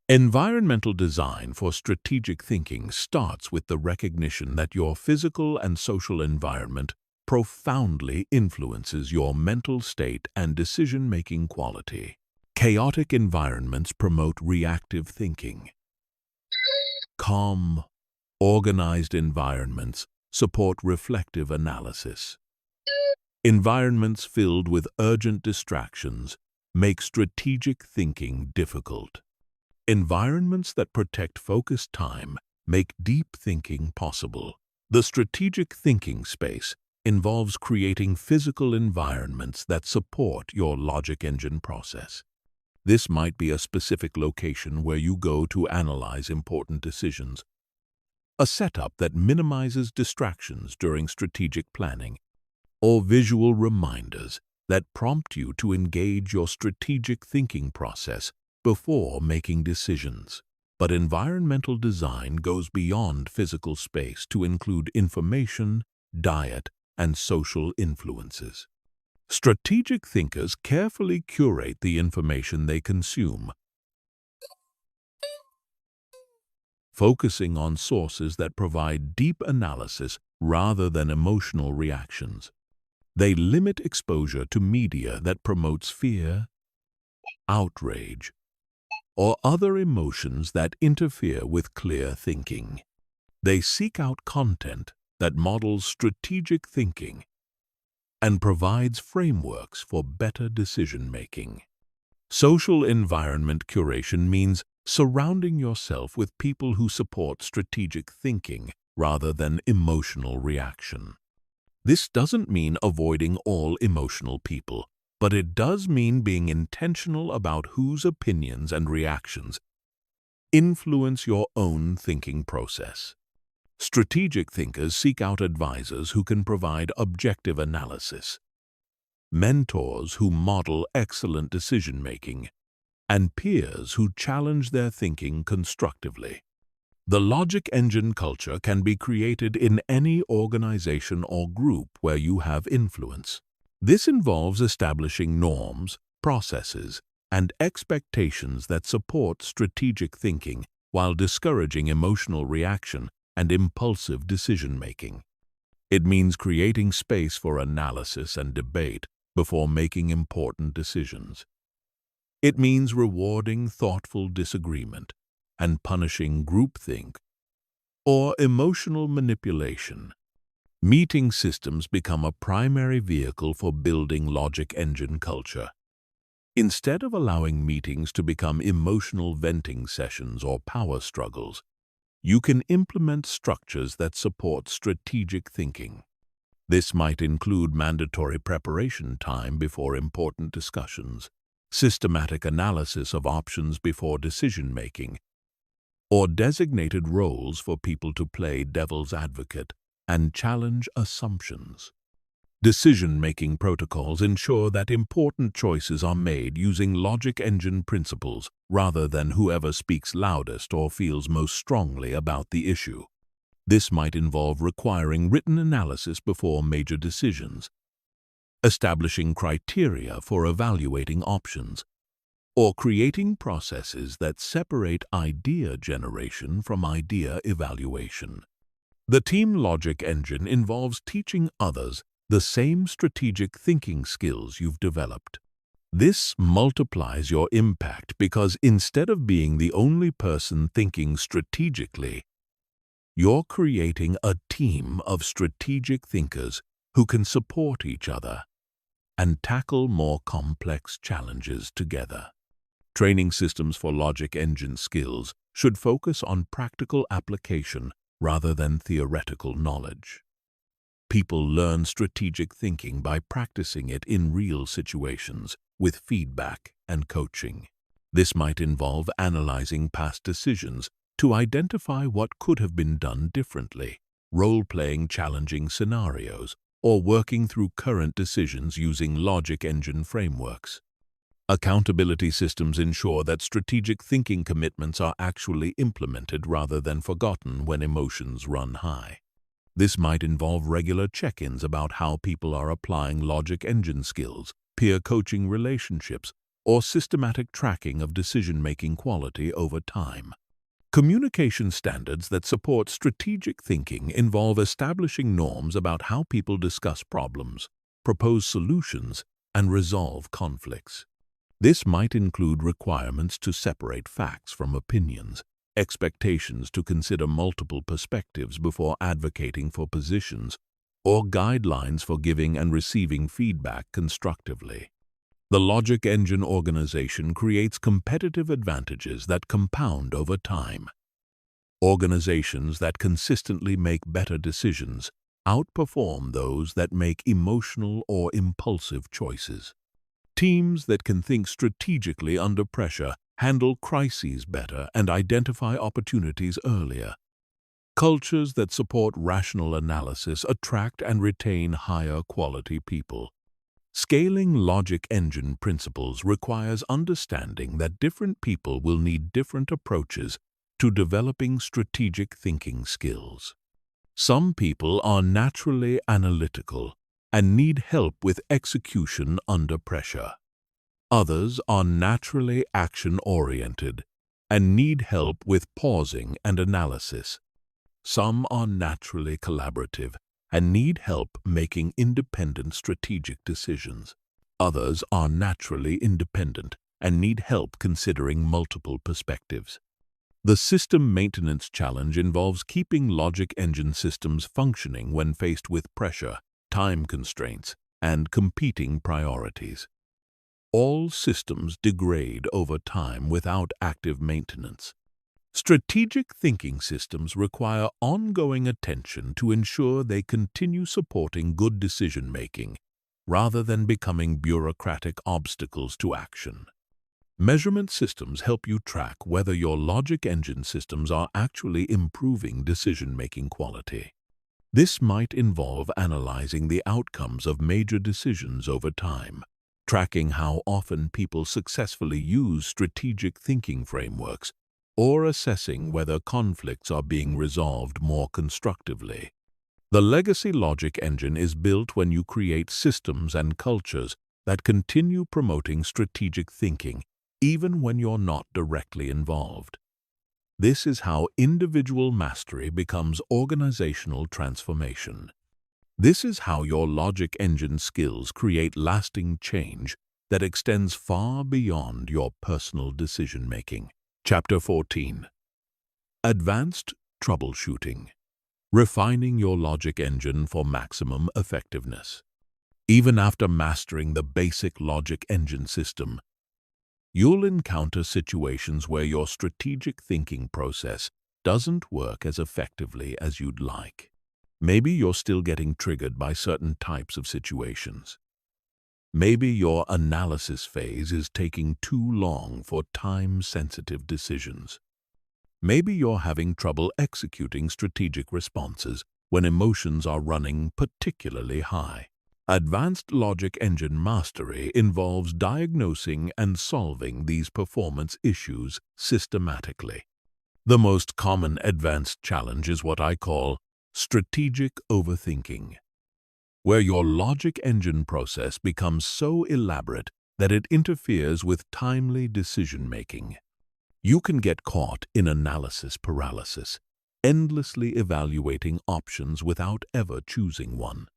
Environmental design for strategic thinking starts with the recognition that your physical and social environment profoundly influences your mental state and decision-making quality. Chaotic environments promote reactive thinking. Calm, organized environments support reflective analysis. Environments filled with urgent distractions make strategic thinking difficult. Environments that protect focused time make deep thinking possible. The strategic thinking space involves creating physical environments that support your logic engine process. This might be a specific location where you go to analyze important decisions, a setup that minimizes distractions during strategic planning, or visual reminders that prompt you to engage your strategic thinking process before making decisions. But environmental design goes beyond physical space to include information, diet, and social influences. Strategic thinkers carefully curate the information they consume, focusing on sources that provide deep analysis rather than emotional reactions. They limit exposure to media that promotes fear, outrage, or other emotions that interfere with clear thinking. They seek out content that models strategic thinking and provides frameworks for better decision-making. Social environment curation means surrounding yourself with people who support strategic thinking rather than emotional reaction. This doesn't mean avoiding all emotional people, but it does mean being intentional about whose opinions and reactions influence your own thinking process. Strategic thinkers seek out advisors who can provide objective analysis, mentors who model excellent decision-making, and peers who challenge their thinking constructively. The logic engine culture can be created in any organization or group where you have influence. This involves establishing norms, processes, and expectations that support strategic thinking while discouraging emotional reaction and impulsive decision-making. It means creating space for analysis and debate before making important decisions. It means rewarding thoughtful disagreement and punishing groupthink or emotional manipulation. Meeting systems become a primary vehicle for building logic engine culture. Instead of allowing meetings to become emotional venting sessions or power struggles, you can implement structures that support strategic thinking. This might include mandatory preparation time before important discussions, systematic analysis of options before decision-making, or designated roles for people to play devil's advocate and challenge assumptions. Decision-making protocols ensure that important choices are made using logic engine principles rather than whoever speaks loudest or feels most strongly about the issue. This might involve requiring written analysis before major decisions, establishing criteria for evaluating options, or creating processes that separate idea generation from idea evaluation. The team logic engine involves teaching others the same strategic thinking skills you've developed. This multiplies your impact because instead of being the only person thinking strategically, you're creating a team of strategic thinkers who can support each other and tackle more complex challenges together. Training systems for logic engine skills should focus on practical application rather than theoretical knowledge. People learn strategic thinking by practicing it in real situations with feedback and coaching. This might involve analyzing past decisions to identify what could have been done differently, role-playing challenging scenarios, or working through current decisions using logic engine frameworks. Accountability systems ensure that strategic thinking commitments are actually implemented rather than forgotten when emotions run high. This might involve regular check-ins about how people are applying logic engine skills, peer coaching relationships, or systematic tracking of decision-making quality over time. Communication standards that support strategic thinking involve establishing norms about how people discuss problems, propose solutions, and resolve conflicts. This might include requirements to separate facts from opinions, expectations to consider multiple perspectives before advocating for positions, or guidelines for giving and receiving feedback constructively. The logic engine organization creates competitive advantages that compound over time. Organizations that consistently make better decisions outperform those that make emotional or impulsive choices. Teams that can think strategically under pressure handle crises better and identify opportunities earlier. Cultures that support rational analysis attract and retain higher quality people. Scaling logic engine principles requires understanding that different people will need different approaches to developing strategic thinking skills. Some people are naturally analytical and need help with execution under pressure. Others are naturally action-oriented and need help with pausing and analysis. Some are naturally collaborative and need help making independent strategic decisions. Others are naturally independent and need help considering multiple perspectives. The system maintenance challenge involves keeping logic engine systems functioning when faced with pressure, time constraints, and competing priorities. All systems degrade over time without active maintenance. Strategic thinking systems require ongoing attention to ensure they continue supporting good decision-making, rather than becoming bureaucratic obstacles to action. Measurement systems help you track whether your logic engine systems are actually improving decision-making quality. This might involve analyzing the outcomes of major decisions over time, tracking how often people successfully use strategic thinking frameworks, or assessing whether conflicts are being resolved more constructively. The legacy logic engine is built when you create systems and cultures that continue promoting strategic thinking, even when you're not directly involved. This is how individual mastery becomes organizational transformation. This is how your logic engine skills create lasting change that extends far beyond your personal decision-making. Chapter 14. Advanced Troubleshooting. Refining your logic engine for maximum effectiveness. Even after mastering the basic logic engine system, you'll encounter situations where your strategic thinking process doesn't work as effectively as you'd like. Maybe you're still getting triggered by certain types of situations. Maybe your analysis phase is taking too long for time-sensitive decisions. Maybe you're having trouble executing strategic responses when emotions are running particularly high. Advanced logic engine mastery involves diagnosing and solving these performance issues systematically. The most common advanced challenge is what I call strategic overthinking, where your logic engine process becomes so elaborate that it interferes with timely decision-making. You can get caught in analysis paralysis, endlessly evaluating options without ever choosing one.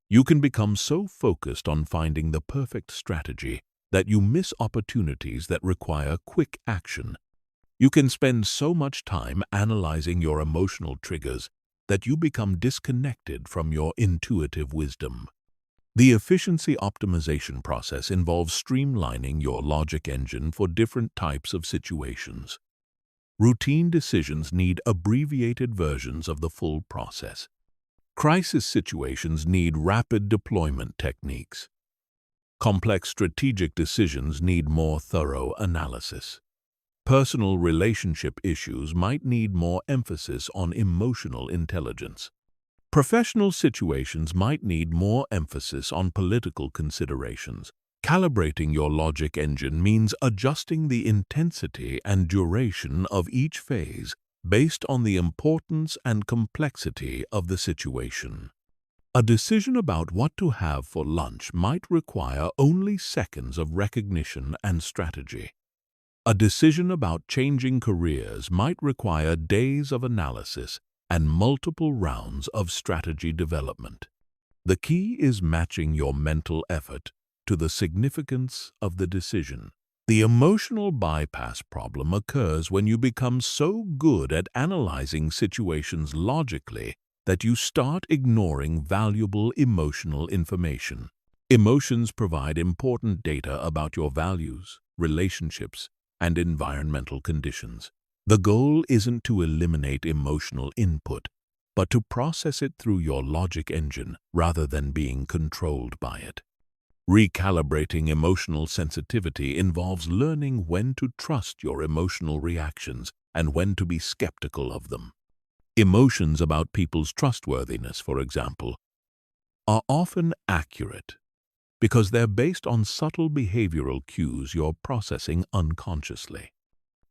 You can become so focused on finding the perfect strategy that you miss opportunities that require quick action. You can spend so much time analyzing your emotional triggers that you become disconnected from your intuitive wisdom. The efficiency optimization process involves streamlining your logic engine for different types of situations. Routine decisions need abbreviated versions of the full process. Crisis situations need rapid deployment techniques. Complex strategic decisions need more thorough analysis. Personal relationship issues might need more emphasis on emotional intelligence. Professional situations might need more emphasis on political considerations. Calibrating your logic engine means adjusting the intensity and duration of each phase based on the importance and complexity of the situation. A decision about what to have for lunch might require only seconds of recognition and strategy. A decision about changing careers might require days of analysis and multiple rounds of strategy development. The key is matching your mental effort to the significance of the decision. The emotional bypass problem occurs when you become so good at analyzing situations logically that you start ignoring valuable emotional information. Emotions provide important data about your values, relationships, and environmental conditions. The goal isn't to eliminate emotional input, but to process it through your logic engine rather than being controlled by it. Recalibrating emotional sensitivity involves learning when to trust your emotional reactions and when to be skeptical of them. Emotions about people's trustworthiness, for example, are often accurate because they're based on subtle behavioral cues you're processing unconsciously.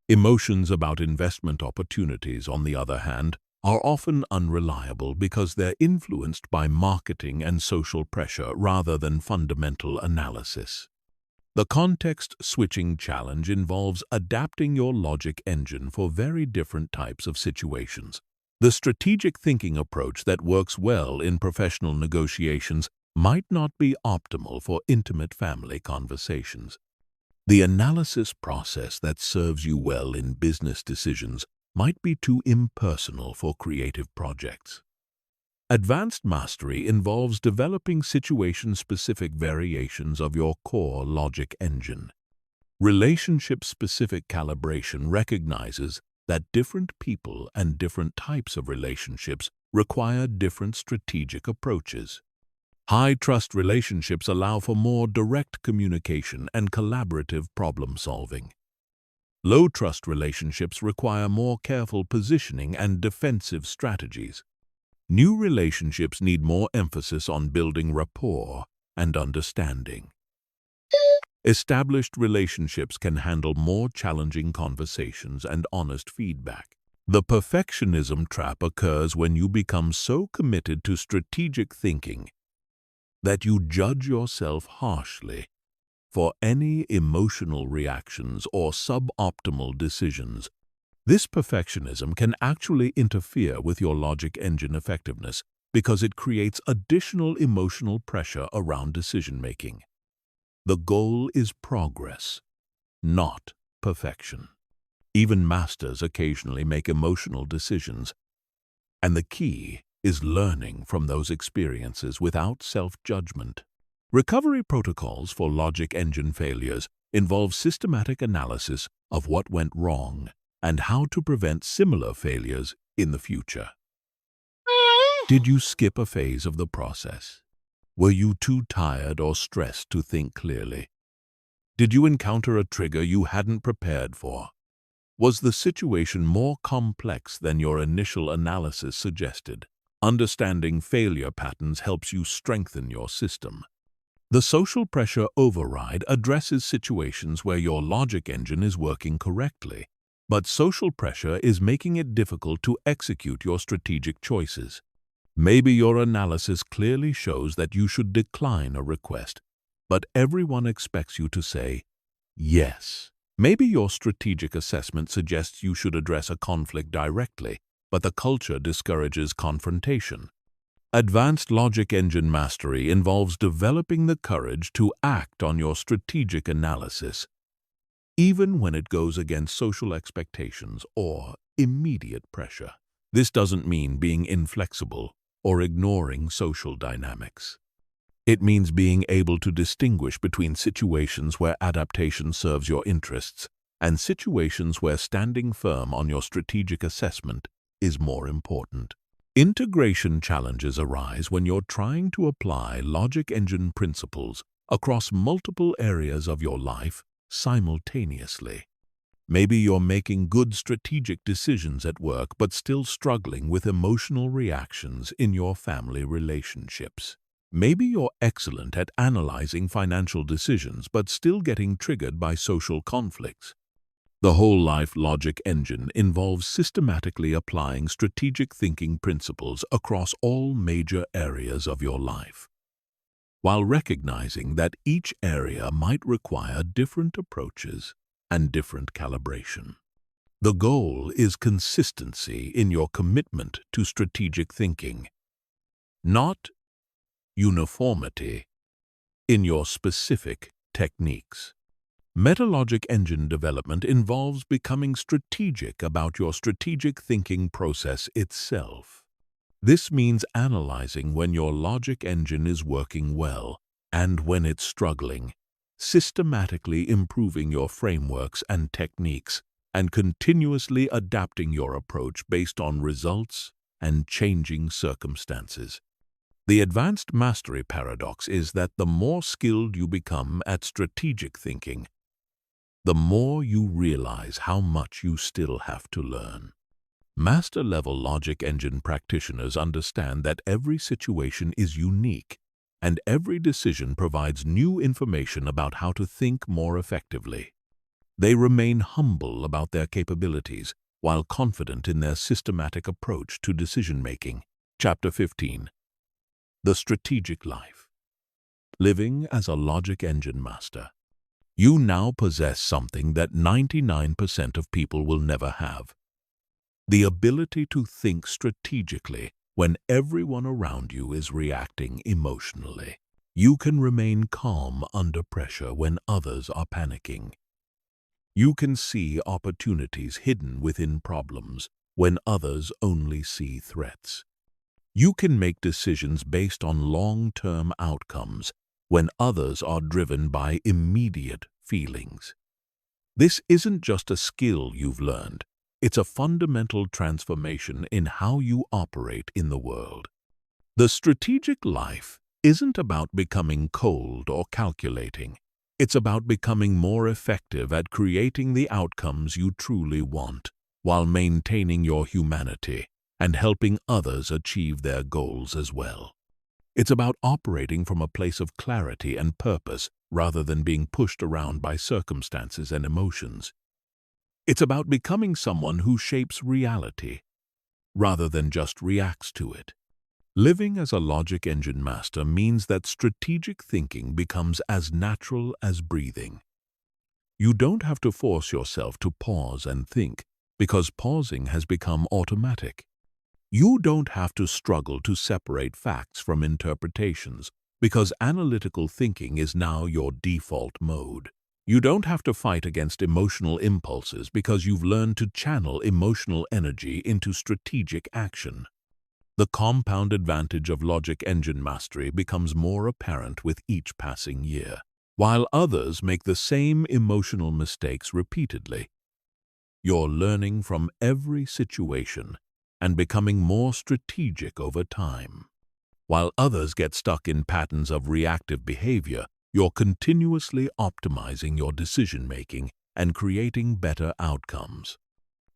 Emotions about investment opportunities, on the other hand, are often unreliable because they're influenced by marketing and social pressure rather than fundamental analysis. The context-switching challenge involves adapting your logic engine for very different types of situations. The strategic thinking approach that works well in professional negotiations might not be optimal for intimate family conversations. The analysis process that serves you well in business decisions might be too impersonal for creative projects. Advanced mastery involves developing situation-specific variations of your core logic engine. Relationship-specific calibration recognizes that different people and different types of relationships require different strategic approaches. High-trust relationships allow for more direct communication and collaborative problem-solving. Low-trust relationships require more careful positioning and defensive strategies. New relationships need more emphasis on building rapport and understanding. Established relationships can handle more challenging conversations and honest feedback. The perfectionism trap occurs when you become so committed to strategic thinking that you judge yourself harshly for any emotional reactions or suboptimal decisions. This perfectionism can actually interfere with your logic engine effectiveness because it creates additional emotional pressure around decision-making. The goal is progress, not perfection. Even masters occasionally make emotional decisions, and the key is learning from those experiences without self-judgment. Recovery protocols for logic engine failures involve systematic analysis of what went wrong and how to prevent similar failures in the future. Did you skip a phase of the process? Were you too tired or stressed to think clearly? Did you encounter a trigger you hadn't prepared for? Was the situation more complex than your initial analysis suggested? Understanding failure patterns helps you strengthen your system. The social pressure override addresses situations where your logic engine is working correctly, but social pressure is making it difficult to execute your strategic choices. Maybe your analysis clearly shows that you should decline a request, but everyone expects you to say yes. Maybe your strategic assessment suggests you should address a conflict directly, but the culture discourages confrontation. Advanced logic engine mastery involves developing the courage to act on your strategic analysis, even when it goes against social expectations or immediate pressure. This doesn't mean being inflexible or ignoring social dynamics. It means being able to distinguish between situations where adaptation serves your interests and situations where standing firm on your strategic assessment is more important. Integration challenges arise when you're trying to apply logic engine principles across multiple areas of your life simultaneously. Maybe you're making good strategic decisions at work but still struggling with emotional reactions in your family relationships. Maybe you're excellent at analyzing financial decisions but still getting triggered by social conflicts. The whole life logic engine involves systematically applying strategic thinking principles across all major areas of your life, while recognizing that each area might require different approaches and different calibration. The goal is consistency in your commitment to strategic thinking, not uniformity in your specific techniques. Metalogic engine development involves becoming strategic about your strategic thinking process itself. This means analyzing when your logic engine is working well and when it's struggling, systematically improving your frameworks and techniques, and continuously adapting your approach based on results and changing circumstances. The advanced mastery paradox is that the more skilled you become at strategic thinking, the more you realize how much you still have to learn. Master-level logic engine practitioners understand that every situation is unique, and every decision provides new information about how to think more effectively. They remain humble about their capabilities while confident in their systematic approach to decision-making. Chapter 15. The Strategic Life. Living as a logic engine master. You now possess something that 99% of people will never have: the ability to think strategically when everyone around you is reacting emotionally. You can remain calm under pressure when others are panicking. You can see opportunities hidden within problems when others only see threats. You can make decisions based on long-term outcomes when others are driven by immediate feelings. This isn't just a skill you've learned. It's a fundamental transformation in how you operate in the world. The strategic life isn't about becoming cold or calculating. It's about becoming more effective at creating the outcomes you truly want, while maintaining your humanity and helping others achieve their goals as well. It's about operating from a place of clarity and purpose rather than being pushed around by circumstances and emotions. It's about becoming someone who shapes reality rather than just reacts to it. Living as a logic engine master means that strategic thinking becomes as natural as breathing. You don't have to force yourself to pause and think, because pausing has become automatic. You don't have to struggle to separate facts from interpretations, because analytical thinking is now your default mode. You don't have to fight against emotional impulses, because you've learned to channel emotional energy into strategic action. The compound advantage of logic engine mastery becomes more apparent with each passing year. While others make the same emotional mistakes repeatedly, you're learning from every situation and becoming more strategic over time. While others get stuck in patterns of reactive behavior, you're continuously optimizing your decision-making and creating better outcomes.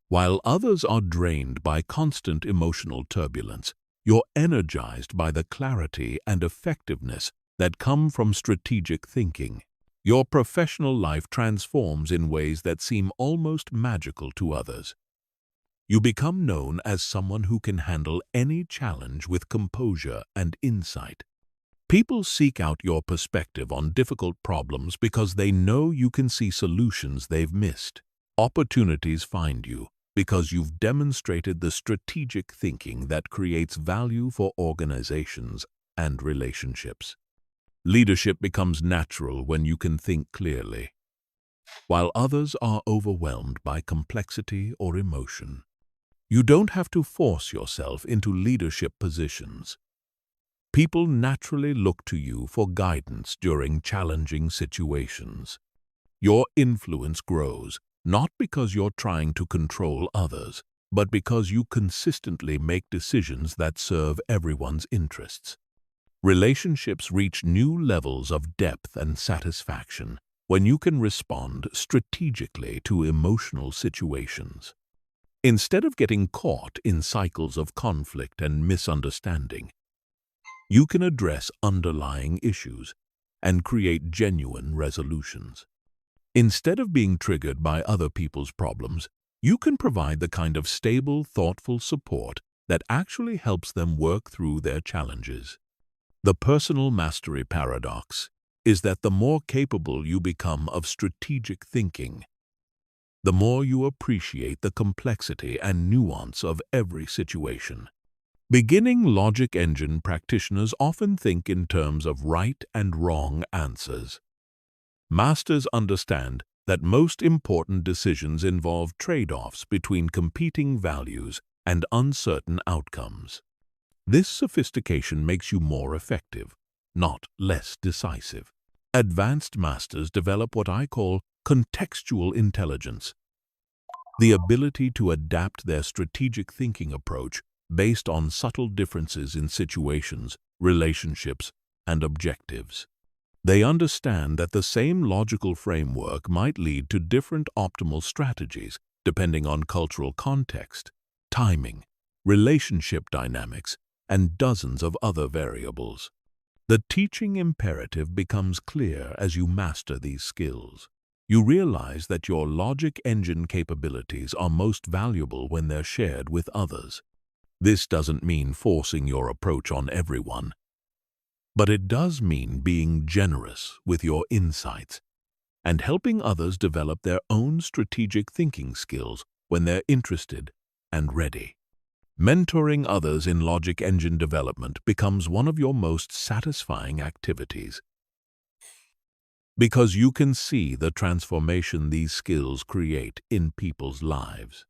While others are drained by constant emotional turbulence, you're energized by the clarity and effectiveness that come from strategic thinking. Your professional life transforms in ways that seem almost magical to others. You become known as someone who can handle any challenge with composure and insight. People seek out your perspective on difficult problems because they know you can see solutions they've missed. Opportunities find you because you've demonstrated the strategic thinking that creates value for organizations and relationships. Leadership becomes natural when you can think clearly, while others are overwhelmed by complexity or emotion. You don't have to force yourself into leadership positions. People naturally look to you for guidance during challenging situations. Your influence grows not because you're trying to control others, but because you consistently make decisions that serve everyone's interests. Relationships reach new levels of depth and satisfaction when you can respond strategically to emotional situations. Instead of getting caught in cycles of conflict and misunderstanding, you can address underlying issues and create genuine resolutions. Instead of being triggered by other people's problems, you can provide the kind of stable, thoughtful support that actually helps them work through their challenges. The personal mastery paradox is that the more capable you become of strategic thinking, the more you appreciate the complexity and nuance of every situation. Beginning logic engine practitioners often think in terms of right and wrong answers. Masters understand that most important decisions involve trade-offs between competing values and uncertain outcomes. This sophistication makes you more effective, not less decisive. Advanced masters develop what I call contextual intelligence, the ability to adapt their strategic thinking approach based on subtle differences in situations, relationships, and objectives. They understand that the same logical framework might lead to different optimal strategies depending on cultural context, timing, relationship dynamics, and dozens of other variables. The teaching imperative becomes clear as you master these skills. You realize that your logic engine capabilities are most valuable when they're shared with others. This doesn't mean forcing your approach on everyone, but it does mean being generous with your insights and helping others develop their own strategic thinking skills when they're interested and ready. Mentoring others in logic engine development becomes one of your most satisfying activities because you can see the transformation these skills create in people's lives.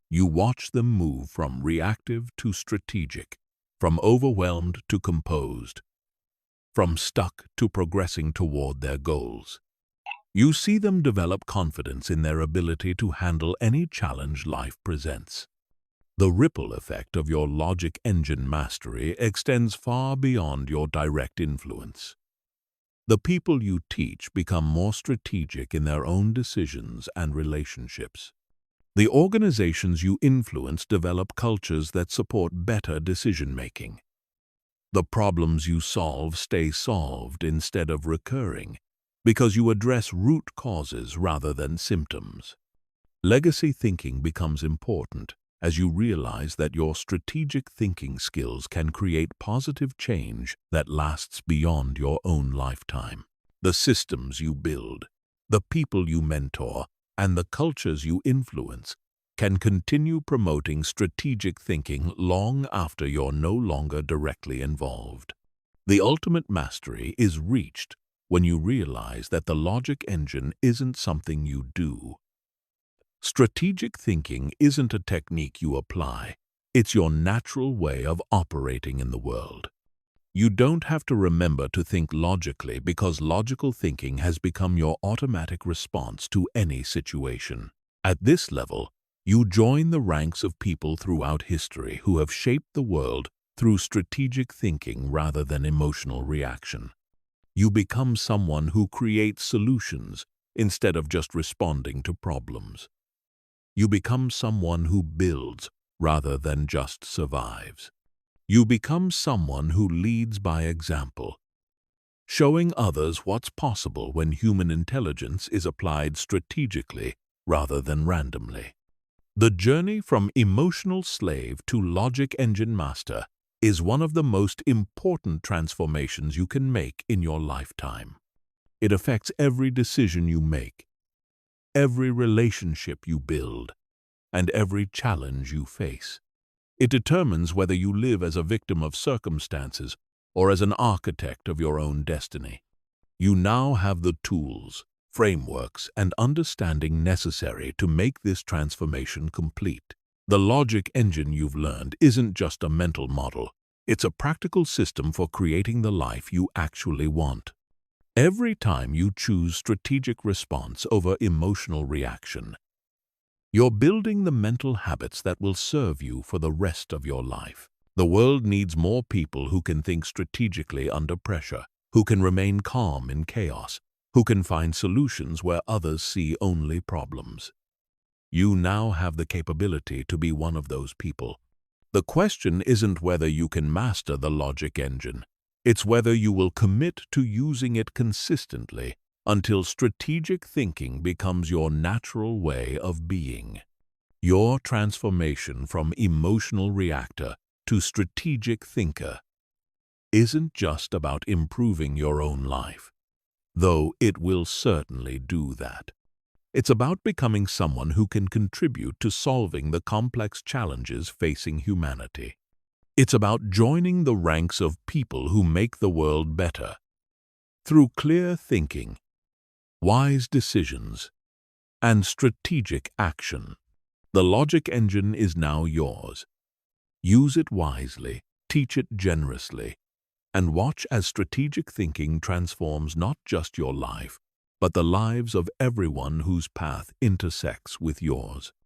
You watch them move from reactive to strategic, from overwhelmed to composed, from stuck to progressing toward their goals. You see them develop confidence in their ability to handle any challenge life presents. The ripple effect of your logic engine mastery extends far beyond your direct influence. The people you teach become more strategic in their own decisions and relationships. The organizations you influence develop cultures that support better decision-making. The problems you solve stay solved instead of recurring because you address root causes rather than symptoms. Legacy thinking becomes important as you realize that your strategic thinking skills can create positive change that lasts beyond your own lifetime. The systems you build, the people you mentor, and the cultures you influence can continue promoting strategic thinking long after you're no longer directly involved. The ultimate mastery is reached when you realize that the logic engine isn't something you do. Strategic thinking isn't a technique you apply. It's your natural way of operating in the world. You don't have to remember to think logically because logical thinking has become your automatic response to any situation. At this level, you join the ranks of people throughout history who have shaped the world through strategic thinking rather than emotional reaction. You become someone who creates solutions instead of just responding to problems. You become someone who builds rather than just survives. You become someone who leads by example, showing others what's possible when human intelligence is applied strategically rather than randomly. The journey from emotional slave to logic engine master is one of the most important transformations you can make in your lifetime. It affects every decision you make, every relationship you build, and every challenge you face. It determines whether you live as a victim of circumstances or as an architect of your own destiny. You now have the tools, frameworks, and understanding necessary to make this transformation complete. The logic engine you've learned isn't just a mental model. It's a practical system for creating the life you actually want. Every time you choose strategic response over emotional reaction, you're building the mental habits that will serve you for the rest of your life. The world needs more people who can think strategically under pressure, who can remain calm in chaos, who can find solutions where others see only problems. You now have the capability to be one of those people. The question isn't whether you can master the logic engine. It's whether you will commit to using it consistently until strategic thinking becomes your natural way of being. Your transformation from emotional reactor to strategic thinker isn't just about improving your own life, though it will certainly do that. It's about becoming someone who can contribute to solving the complex challenges facing humanity. It's about joining the ranks of people who make the world better through clear thinking, wise decisions, and strategic action. The logic engine is now yours. Use it wisely, teach it generously, and watch as strategic thinking transforms not just your life, but the lives of everyone whose path intersects with yours.